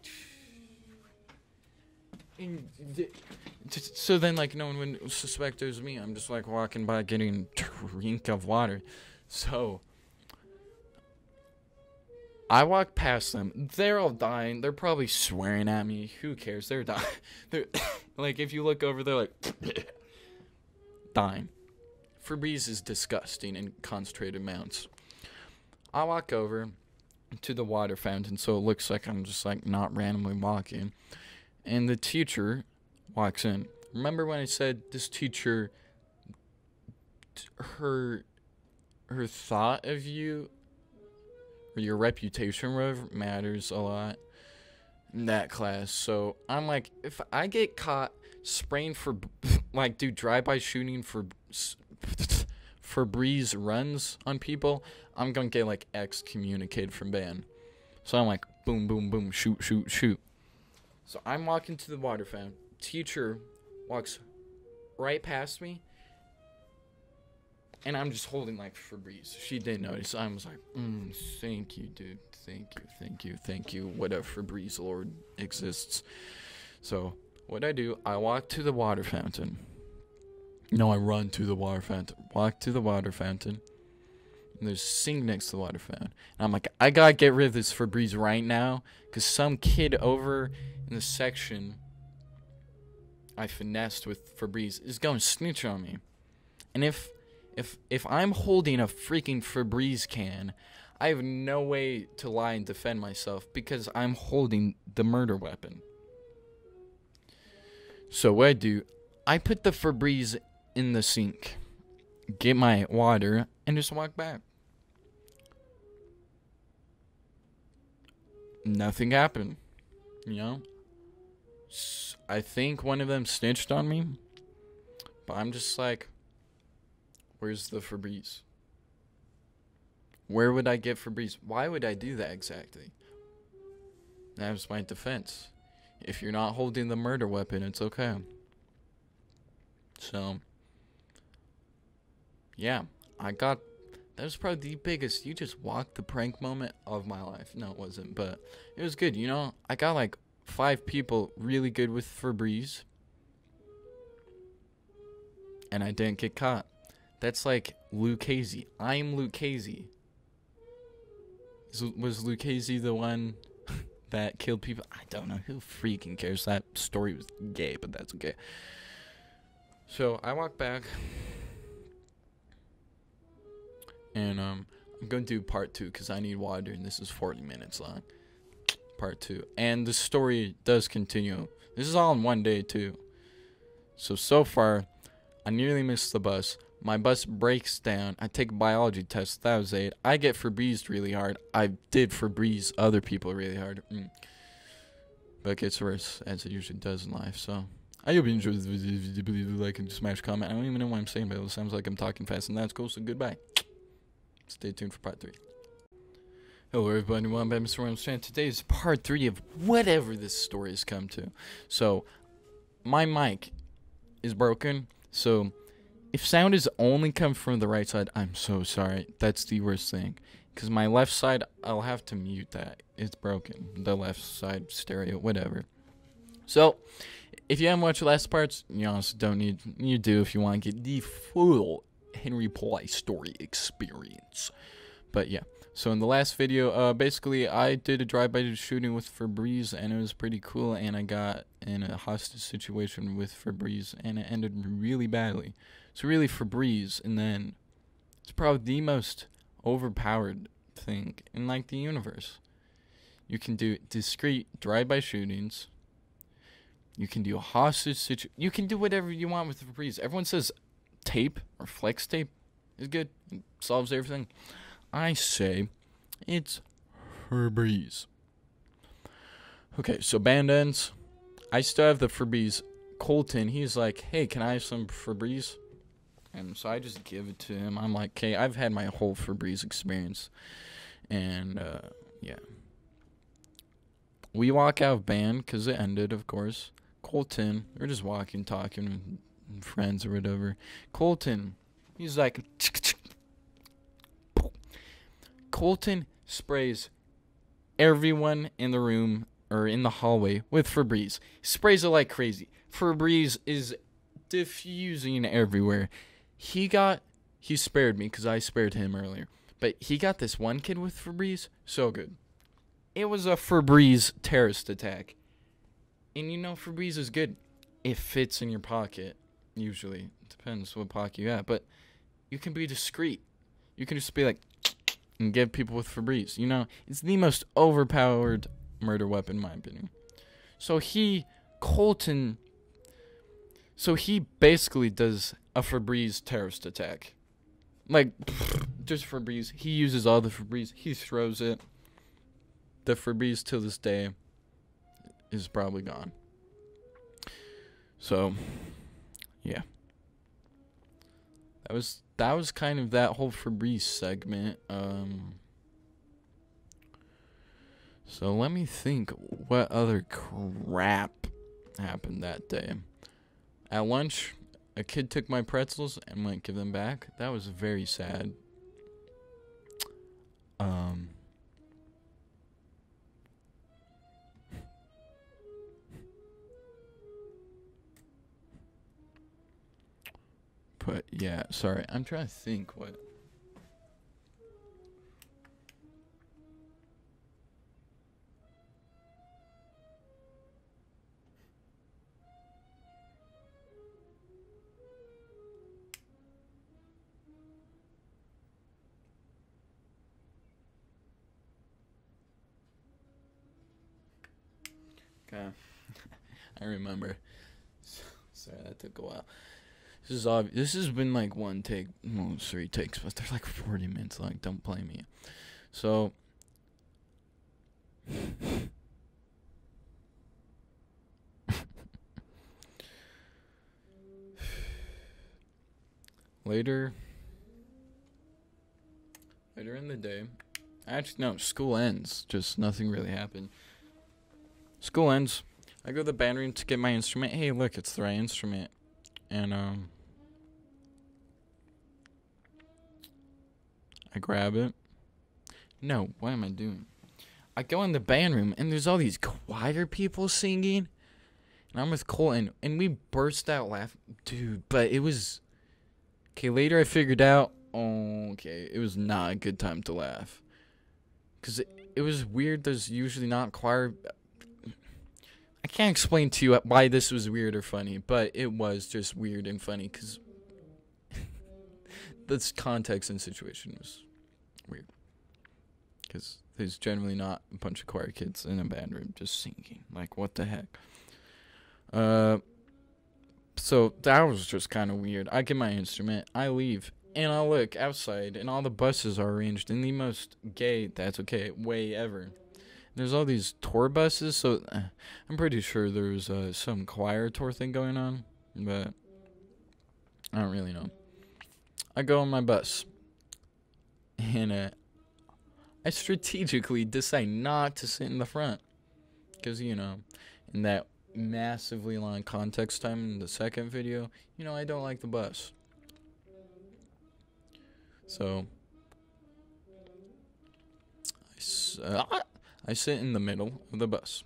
so then no one would suspect it was me. I'm just walking by getting a drink of water. So I walk past them. They're all dying. They're probably swearing at me. Who cares? They're dying. They're if you look over, they're dying. Febreze is disgusting in concentrated amounts. I walk over to the water fountain, so it looks like I'm just not randomly walking. And the teacher walks in. Remember when I said this teacher, her thought of you, or your reputation, whatever, matters a lot in that class. So I'm like, if I get caught spraying do drive-by shooting for Febreze runs on people, I'm gonna get excommunicated from band. So I'm like, boom, boom, boom, shoot, shoot, shoot. So I'm walking to the water fountain. Teacher walks right past me, and I'm just holding Febreze. She didn't notice. I was like, thank you, dude. Thank you. Whatever Febreze Lord exists. So what I do, I walk to the water fountain. No, I run to the water fountain. Walk to the water fountain. And there's a sink next to the water fountain. And I'm like, I gotta get rid of this Febreze right now, because some kid over in the section I finessed with Febreze is going to snitch on me. And if I'm holding a freaking Febreze can, I have no way to lie and defend myself because I'm holding the murder weapon. So what I do, I put the Febreze in the sink, get my water, and just walk back. Nothing happened, you know? I think one of them snitched on me, but I'm just like, where's the Febreze? Where would I get Febreze? Why would I do that exactly? That was my defense. If you're not holding the murder weapon, it's okay. So, yeah, that was probably the biggest you just walked the prank moment of my life. No, it wasn't, but it was good, you know? I got like 5 people really good with Febreze, and I didn't get caught. That's like Lucchese. I'm Lucchese. Was Lucchese the one that killed people? I don't know. Who freaking cares? That story was gay, but that's okay. So I walk back, and I'm going to do part 2 because I need water, and this is 40 minutes long. Part 2. And the story does continue. This is all in one day, too. So far, I nearly missed the bus. My bus breaks down. I take a biology test. That was 8. I get Febrezed really hard. I did Febreze other people really hard. But it gets worse, as it usually does in life. So, I hope you enjoyed this video. If you believe, like and smash comment. I don't even know what I'm saying, but it sounds like I'm talking fast, and that's cool. So, goodbye. Stay tuned for part 3. Hello everybody, welcome back to Mr. Rams channel. Today is part 3 of whatever this story has come to. So, my mic is broken, so if sound is only come from the right side, I'm so sorry. That's the worst thing. Because my left side, I'll have to mute that. It's broken. The left side stereo, whatever. So, if you haven't watched the last parts, you honestly don't need, you do if you want to get the full Henry Ply story experience. But yeah. So in the last video, basically I did a drive-by shooting with Febreze, and it was pretty cool, and I got in a hostage situation with Febreze, and it ended really badly. So really Febreze, and then it's probably the most overpowered thing in like the universe. You can do discreet drive-by shootings. You can do a hostage situation. You can do whatever you want with Febreze. Everyone says tape or flex tape is good. It solves everything. I say it's Febreze. Okay, so band ends. I still have the Febreze. Colton, he's like, hey, can I have some Febreze? And so I just give it to him. I'm like, okay, I've had my whole Febreze experience. And, yeah. We walk out of band, because it ended, of course. Colton, we're just walking, talking, with friends or whatever. Colton, he's like, Colton sprays everyone in the room or in the hallway with Febreze. He sprays it like crazy. Febreze is diffusing everywhere. He spared me because I spared him earlier. But he got this one kid with Febreze. So good. It was a Febreze terrorist attack. And you know Febreze is good. It fits in your pocket. Usually. Depends what pocket you have. But you can be discreet. You can just be like, and give people with Febreze. You know, it's the most overpowered murder weapon, in my opinion. So Colton, he basically does a Febreze terrorist attack. Like, just Febreze. He uses all the Febreze. He throws it. The Febreze to this day is probably gone. So, yeah. That was kind of that whole Febreze segment. So let me think what other crap happened that day. At lunch, a kid took my pretzels and went give them back. That was very sad. But yeah, sorry. I'm trying to think what. Okay. I remember. Sorry, that took a while. This is obvious. This has been like one take, well, 3 takes, but they're like 40 minutes long. Don't blame me. So, later in the day, actually no, school ends. Just nothing really happened. School ends. I go to the band room to get my instrument. Hey, look, it's the right instrument. And I grab it. No, what am I doing? I go in the band room and there's all these choir people singing. And I'm with Colton and we burst out laughing. Dude, but it was... Okay, later I figured out, okay, it was not a good time to laugh. Because it was weird. There's usually not choir... I can't explain to you why this was weird or funny, but it was just weird and funny because this context and situation was weird. Because there's generally not a bunch of choir kids in a band room just singing. Like, what the heck? So that was just kind of weird. I get my instrument, I leave, and I look outside, and all the buses are arranged in the most gay, that's okay, way ever. There's all these tour buses, so I'm pretty sure there's some choir tour thing going on, but I don't really know. I go on my bus, and I strategically decide not to sit in the front, because, you know, in that massively long context time in the second video, you know, I don't like the bus. So, I sit in the middle of the bus.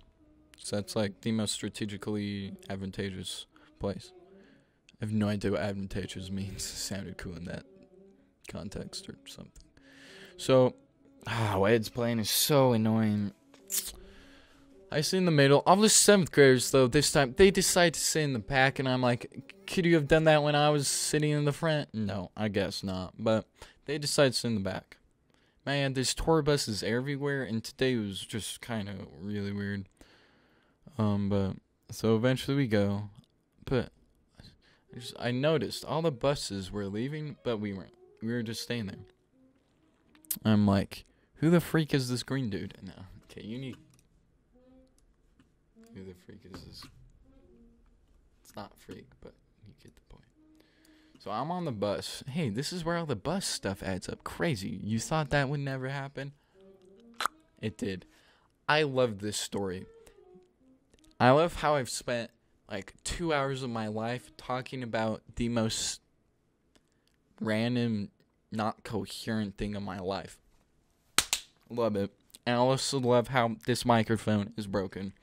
So that's like the most strategically advantageous place. I have no idea what advantageous means. It sounded cool in that context or something. So, Ed's playing is so annoying. I sit in the middle. All the 7th graders, though, this time, they decide to sit in the back, and I'm like, could you have done that when I was sitting in the front? No, I guess not. But they decide to sit in the back. Man, there's tour buses everywhere, and today was just kind of really weird. But, so eventually we go. But, I noticed all the buses were leaving, but we weren't. We were just staying there. I'm like, who the freak is this green dude? No, okay, you need... Who the freak is this? It's not freak, but you get the point. So I'm on the bus. Hey, this is where all the bus stuff adds up. Crazy. You thought that would never happen? It did. I love this story. I love how I've spent like 2 hours of my life talking about the most random, not coherent thing of my life. Love it. And I also love how this microphone is broken.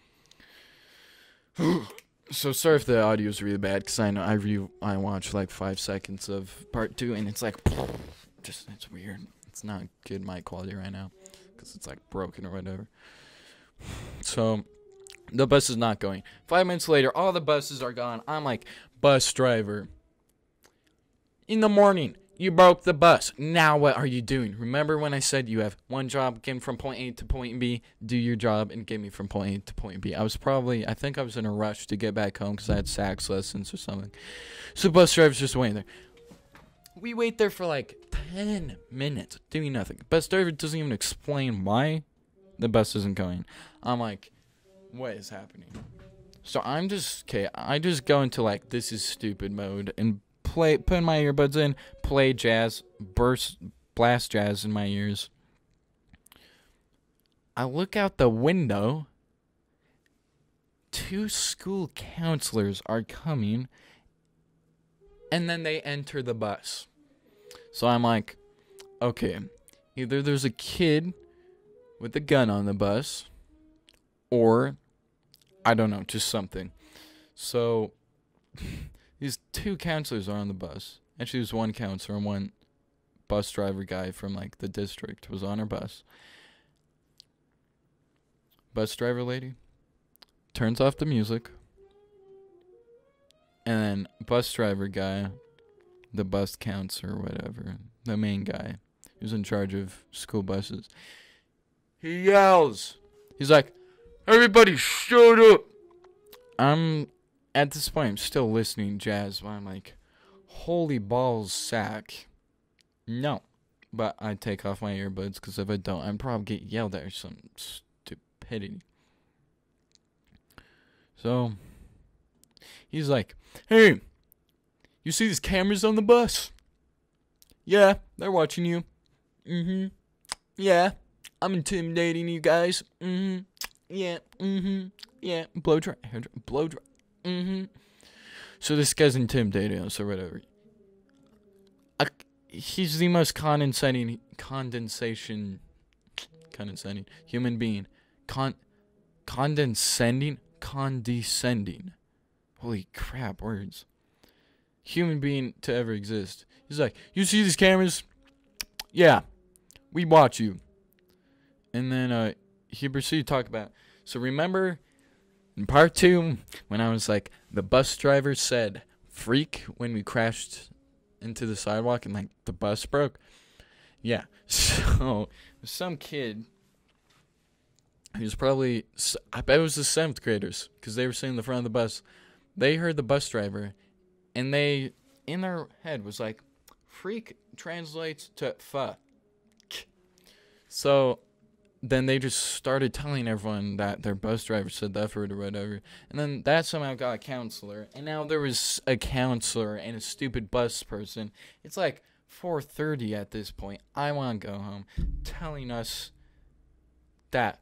So sorry if the audio is really bad, because I know I watched like 5 seconds of part 2, and it's like, just, it's weird. It's not good mic quality right now, because it's like broken or whatever. So, the bus is not going. 5 minutes later, all the buses are gone. I'm like, bus driver, in the morning, you broke the bus. Now what are you doing? Remember when I said you have one job, get me from point A to point B, do your job, and get me from point A to point B. I think I was in a rush to get back home because I had sax lessons or something. So the bus driver's just waiting there. We wait there for like 10 minutes doing nothing. Bus driver doesn't even explain why the bus isn't going. I'm like, what is happening? So I just go into like, this is stupid mode and put my earbuds in, play jazz, blast jazz in my ears. I look out the window. 2 school counselors are coming, and then they enter the bus. So I'm like, okay, either there's a kid with a gun on the bus, or, I don't know, just something. So... These 2 counselors are on the bus. Actually, there's 1 counselor and 1 bus driver guy from, like, the district was on our bus. Bus driver lady turns off the music. And then bus driver guy, the bus counselor or whatever, the main guy who's in charge of school buses, he yells. He's like, everybody shut up. I'm at this point. I'm still listening to jazz, but I'm like, holy balls, sack. No, but I take off my earbuds because if I don't, I'd probably get yelled at or some stupidity. So he's like, "Hey, you see these cameras on the bus? Yeah, they're watching you. Mm-hmm. Yeah, I'm intimidating you guys. Mm-hmm. Yeah. Mm-hmm. Yeah. Blow dry. Blow dry. Mm-hmm." So this guy's intimidating us or whatever. He's the most condescending human being. Condescending. Holy crap, words. Human being to ever exist. He's like, "You see these cameras? Yeah, we watch you." And then he proceeded to talk about. So remember in part 2 when I was like, the bus driver said "freak" when we crashed into the sidewalk and like the bus broke? Yeah. So some kid who's probably, I bet it was the 7th graders, because they were sitting in the front of the bus. They heard the bus driver, and they, in their head, was like, "freak" translates to fuck. So then they just started telling everyone that their bus driver said the F word or whatever. And then that somehow got a counselor. And now there was a counselor and a stupid bus person. It's like 4:30 at this point. I want to go home. Telling us that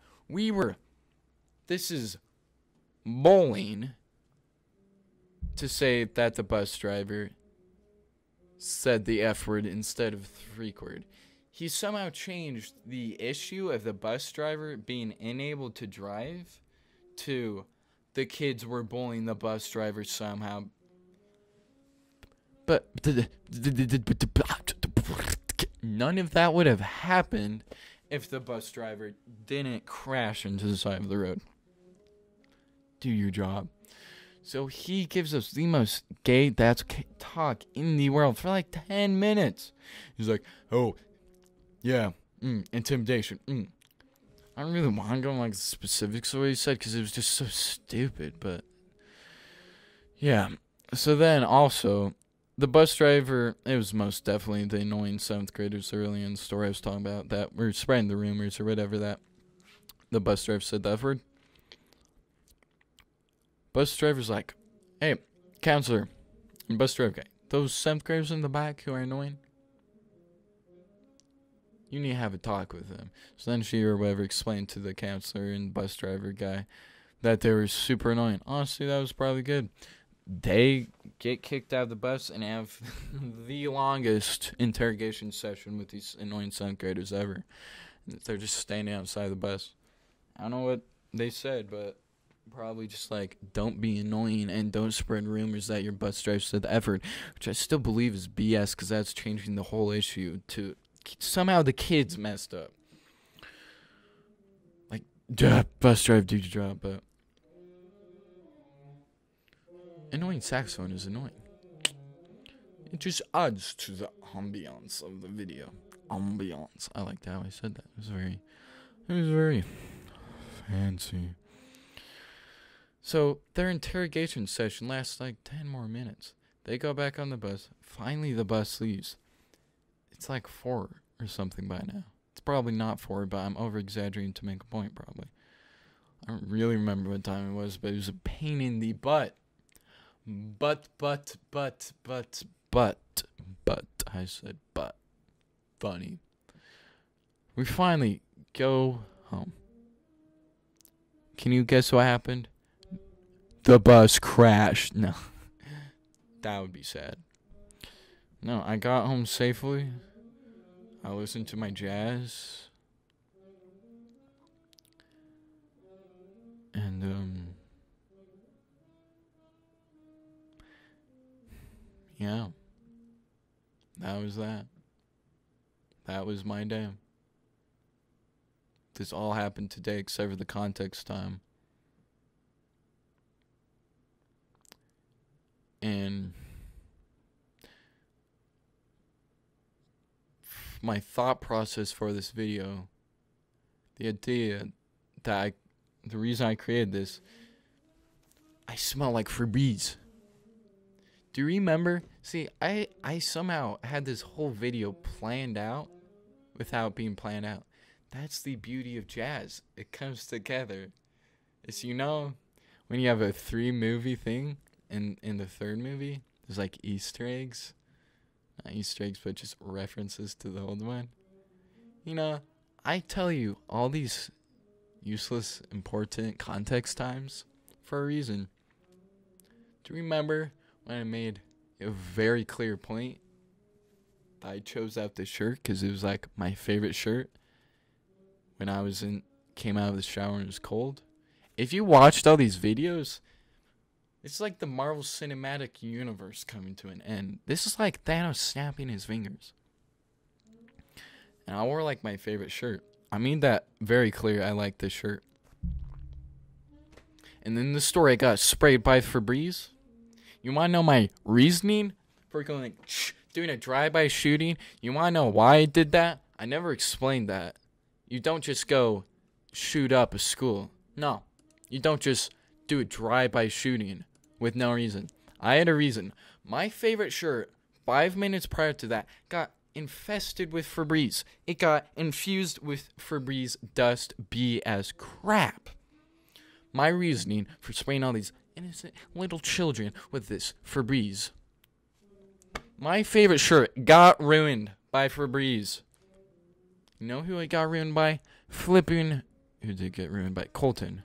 this is bullying to say that the bus driver said the F word instead of the freak word. He somehow changed the issue of the bus driver being unable to drive to the kids were bullying the bus driver somehow. But none of that would have happened if the bus driver didn't crash into the side of the road. Do your job. So he gives us the most gay talk in the world for like 10 minutes. He's like, "Oh, yeah, intimidation. I don't really want to go into like specifics of what he said because it was just so stupid, but yeah." So then also, the bus driver, it was most definitely the annoying 7th graders early in the story I was talking about that were spreading the rumors or whatever that the bus driver said the F word. Bus driver's like, "Hey, counselor," and bus driver guy, "those 7th graders in the back who are annoying, you need to have a talk with them." So then she or whatever explained to the counselor and bus driver guy that they were super annoying. Honestly, that was probably good. They get kicked out of the bus and have the longest interrogation session with these annoying 7th graders ever. They're just standing outside the bus. I don't know what they said, but probably just like, "don't be annoying and don't spread rumors that your bus driver said the F word," which I still believe is BS because that's changing the whole issue to somehow the kids messed up. Like, bus driver, do your job, but annoying saxophone is annoying. It just adds to the ambiance of the video. Ambiance. I liked how I said that. It was very fancy. So their interrogation session lasts like 10 more minutes. They go back on the bus. Finally, the bus leaves. It's like 4 or something by now. It's probably not 4, but I'm over-exaggerating to make a point, probably. I don't really remember what time it was, but it was a pain in the butt. But, I said but. Funny. We finally go home. Can you guess what happened? The bus crashed. No. That would be sad. No, I got home safely. I listened to my jazz. And, yeah. That was that. That was my day. This all happened today except for the context time. And my thought process for this video, the idea that the reason I created this, I smell like Febreze. Do you remember? See, I somehow had this whole video planned out without being planned out. That's the beauty of jazz. It comes together. It's, you know, when you have a 3-movie thing, and in the third movie, there's like Easter eggs. Not Easter eggs, but just references to the old one. You know, I tell you all these useless, important context times for a reason. Do you remember when I made a very clear point that I chose out this shirt because it was like my favorite shirt when I came out of the shower and it was cold? If you watched all these videos, it's like the Marvel Cinematic Universe coming to an end. This is like Thanos snapping his fingers. And I wore like my favorite shirt. I made that very clear. I like this shirt. And then the story, I got sprayed by Febreze. You want to know my reasoning for going like, doing a drive-by shooting? You want to know why I did that? I never explained that. You don't just go shoot up a school. No. You don't just do a drive-by shooting with no reason. I had a reason. My favorite shirt, 5 minutes prior to that, got infested with Febreze. It got infused with Febreze dust B as crap. My reasoning for spraying all these innocent little children with this Febreze. My favorite shirt got ruined by Febreze. You know who it got ruined by? Who did it get ruined by? Colton.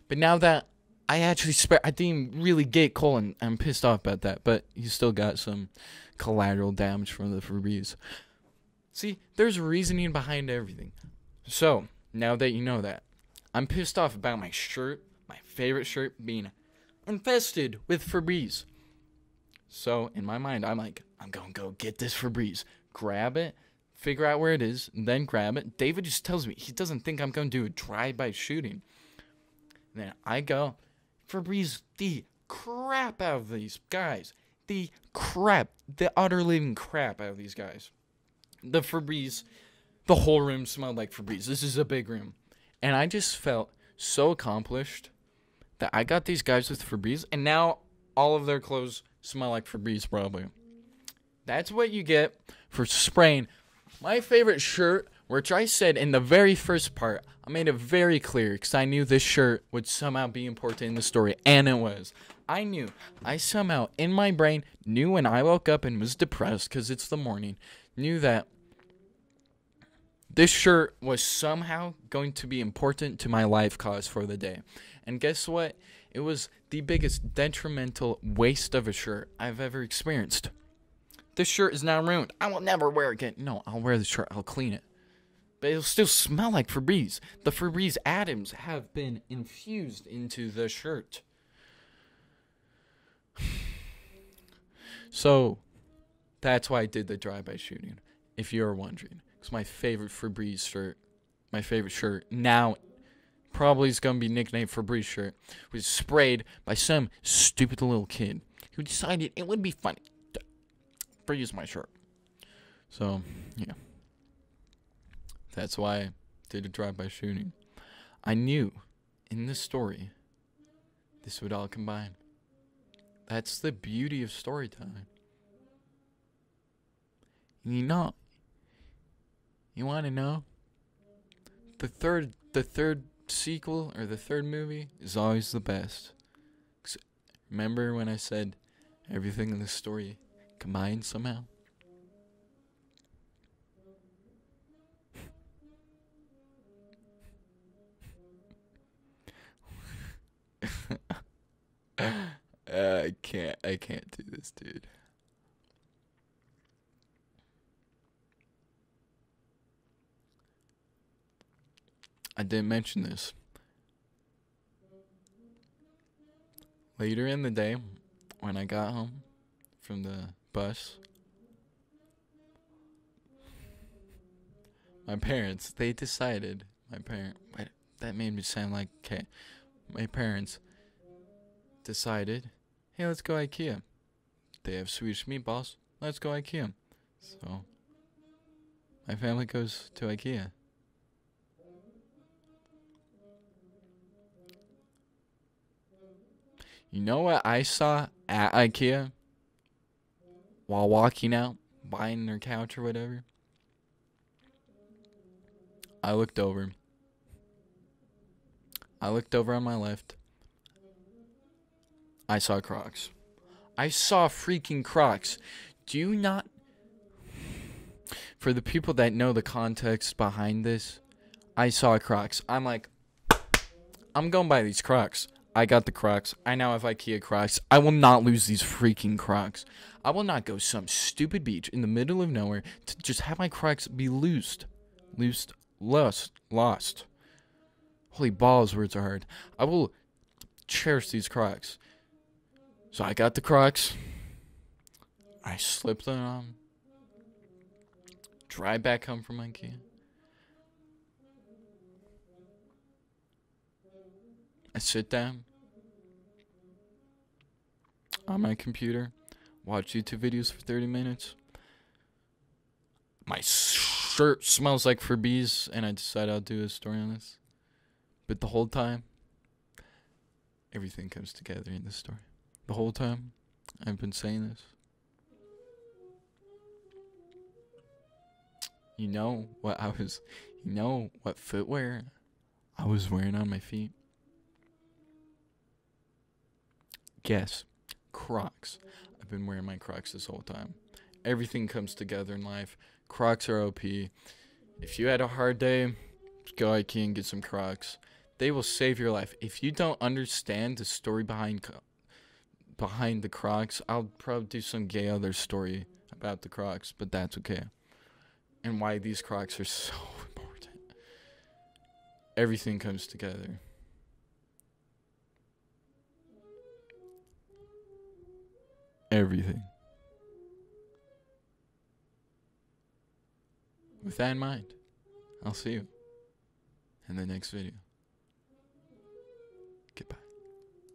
But now that I actually I didn't really get Colton. I'm pissed off about that. But he still got some collateral damage from the Febreze. See, there's reasoning behind everything. So, now that you know that, I'm pissed off about my shirt, my favorite shirt, being infested with Febreze. So, in my mind, I'm like, I'm going to go get this Febreze. Grab it, figure out where it is, and then grab it. David just tells me he doesn't think I'm going to do a drive-by shooting. And then I go, Febreze the crap out of these guys. The utter living crap out of these guys. The Febreze, the whole room smelled like Febreze. This is a big room. And I just felt so accomplished that I got these guys with Febreze, and now all of their clothes smell like Febreze, probably. That's what you get for spraying my favorite shirt, which I said in the very first part, I made it very clear because I knew this shirt would somehow be important in the story, and it was. I somehow, in my brain, knew when I woke up and was depressed because it's the morning, knew that this shirt was somehow going to be important to my life cause for the day. And guess what? It was the biggest detrimental waste of a shirt I've ever experienced. This shirt is now ruined. I will never wear it again. No, I'll wear the shirt. I'll clean it. But it'll still smell like Febreze. The Febreze atoms have been infused into the shirt. So, that's why I did the drive-by shooting, if you're wondering. It's my favorite Febreze shirt. My favorite shirt. Now, probably is going to be nicknamed Febreze shirt. Was sprayed by some stupid little kid who decided it would be funny to Febreze my shirt. So, yeah. That's why I did a drive-by shooting. I knew in this story this would all combine. That's the beauty of storytelling. You know, you want to know? The third sequel or the third movie is always the best. Remember when I said everything in the story combined somehow? I can't do this, dude. I didn't mention this. Later in the day, when I got home from the bus, my parents, they decided, that made me sound like, okay, my parents decided, hey, let's go IKEA. They have Swedish meatballs, let's go IKEA. So, my family goes to IKEA. You know what I saw at IKEA while walking out, buying their couch or whatever? I looked over. On my left. I saw Crocs. I saw freaking Crocs. Do you not... For the people that know the context behind this, I saw Crocs. I'm like, I'm going to buy these Crocs. I got the Crocs. I now have IKEA Crocs. I will not lose these freaking Crocs. I will not go some stupid beach in the middle of nowhere to just have my Crocs be lost. Holy balls, words are hard. I will cherish these Crocs. So I got the Crocs. I slipped them on. Drive back home from IKEA. I sit down on my computer, watch YouTube videos for 30 minutes. My shirt smells like Febreze, and I decide I'll do a story on this. But the whole time, everything comes together in this story. The whole time, I've been saying this. You know what footwear I was wearing on my feet? Guess. Crocs. I've been wearing my Crocs this whole time. Everything comes together in life. Crocs are OP. If you had a hard day, just go IKEA and get some Crocs. They will save your life. If you don't understand the story behind the Crocs, I'll probably do some gay other story about the Crocs, but that's okay. And why these Crocs are so important. Everything comes together. Everything. With that in mind, I'll see you in the next video. Goodbye.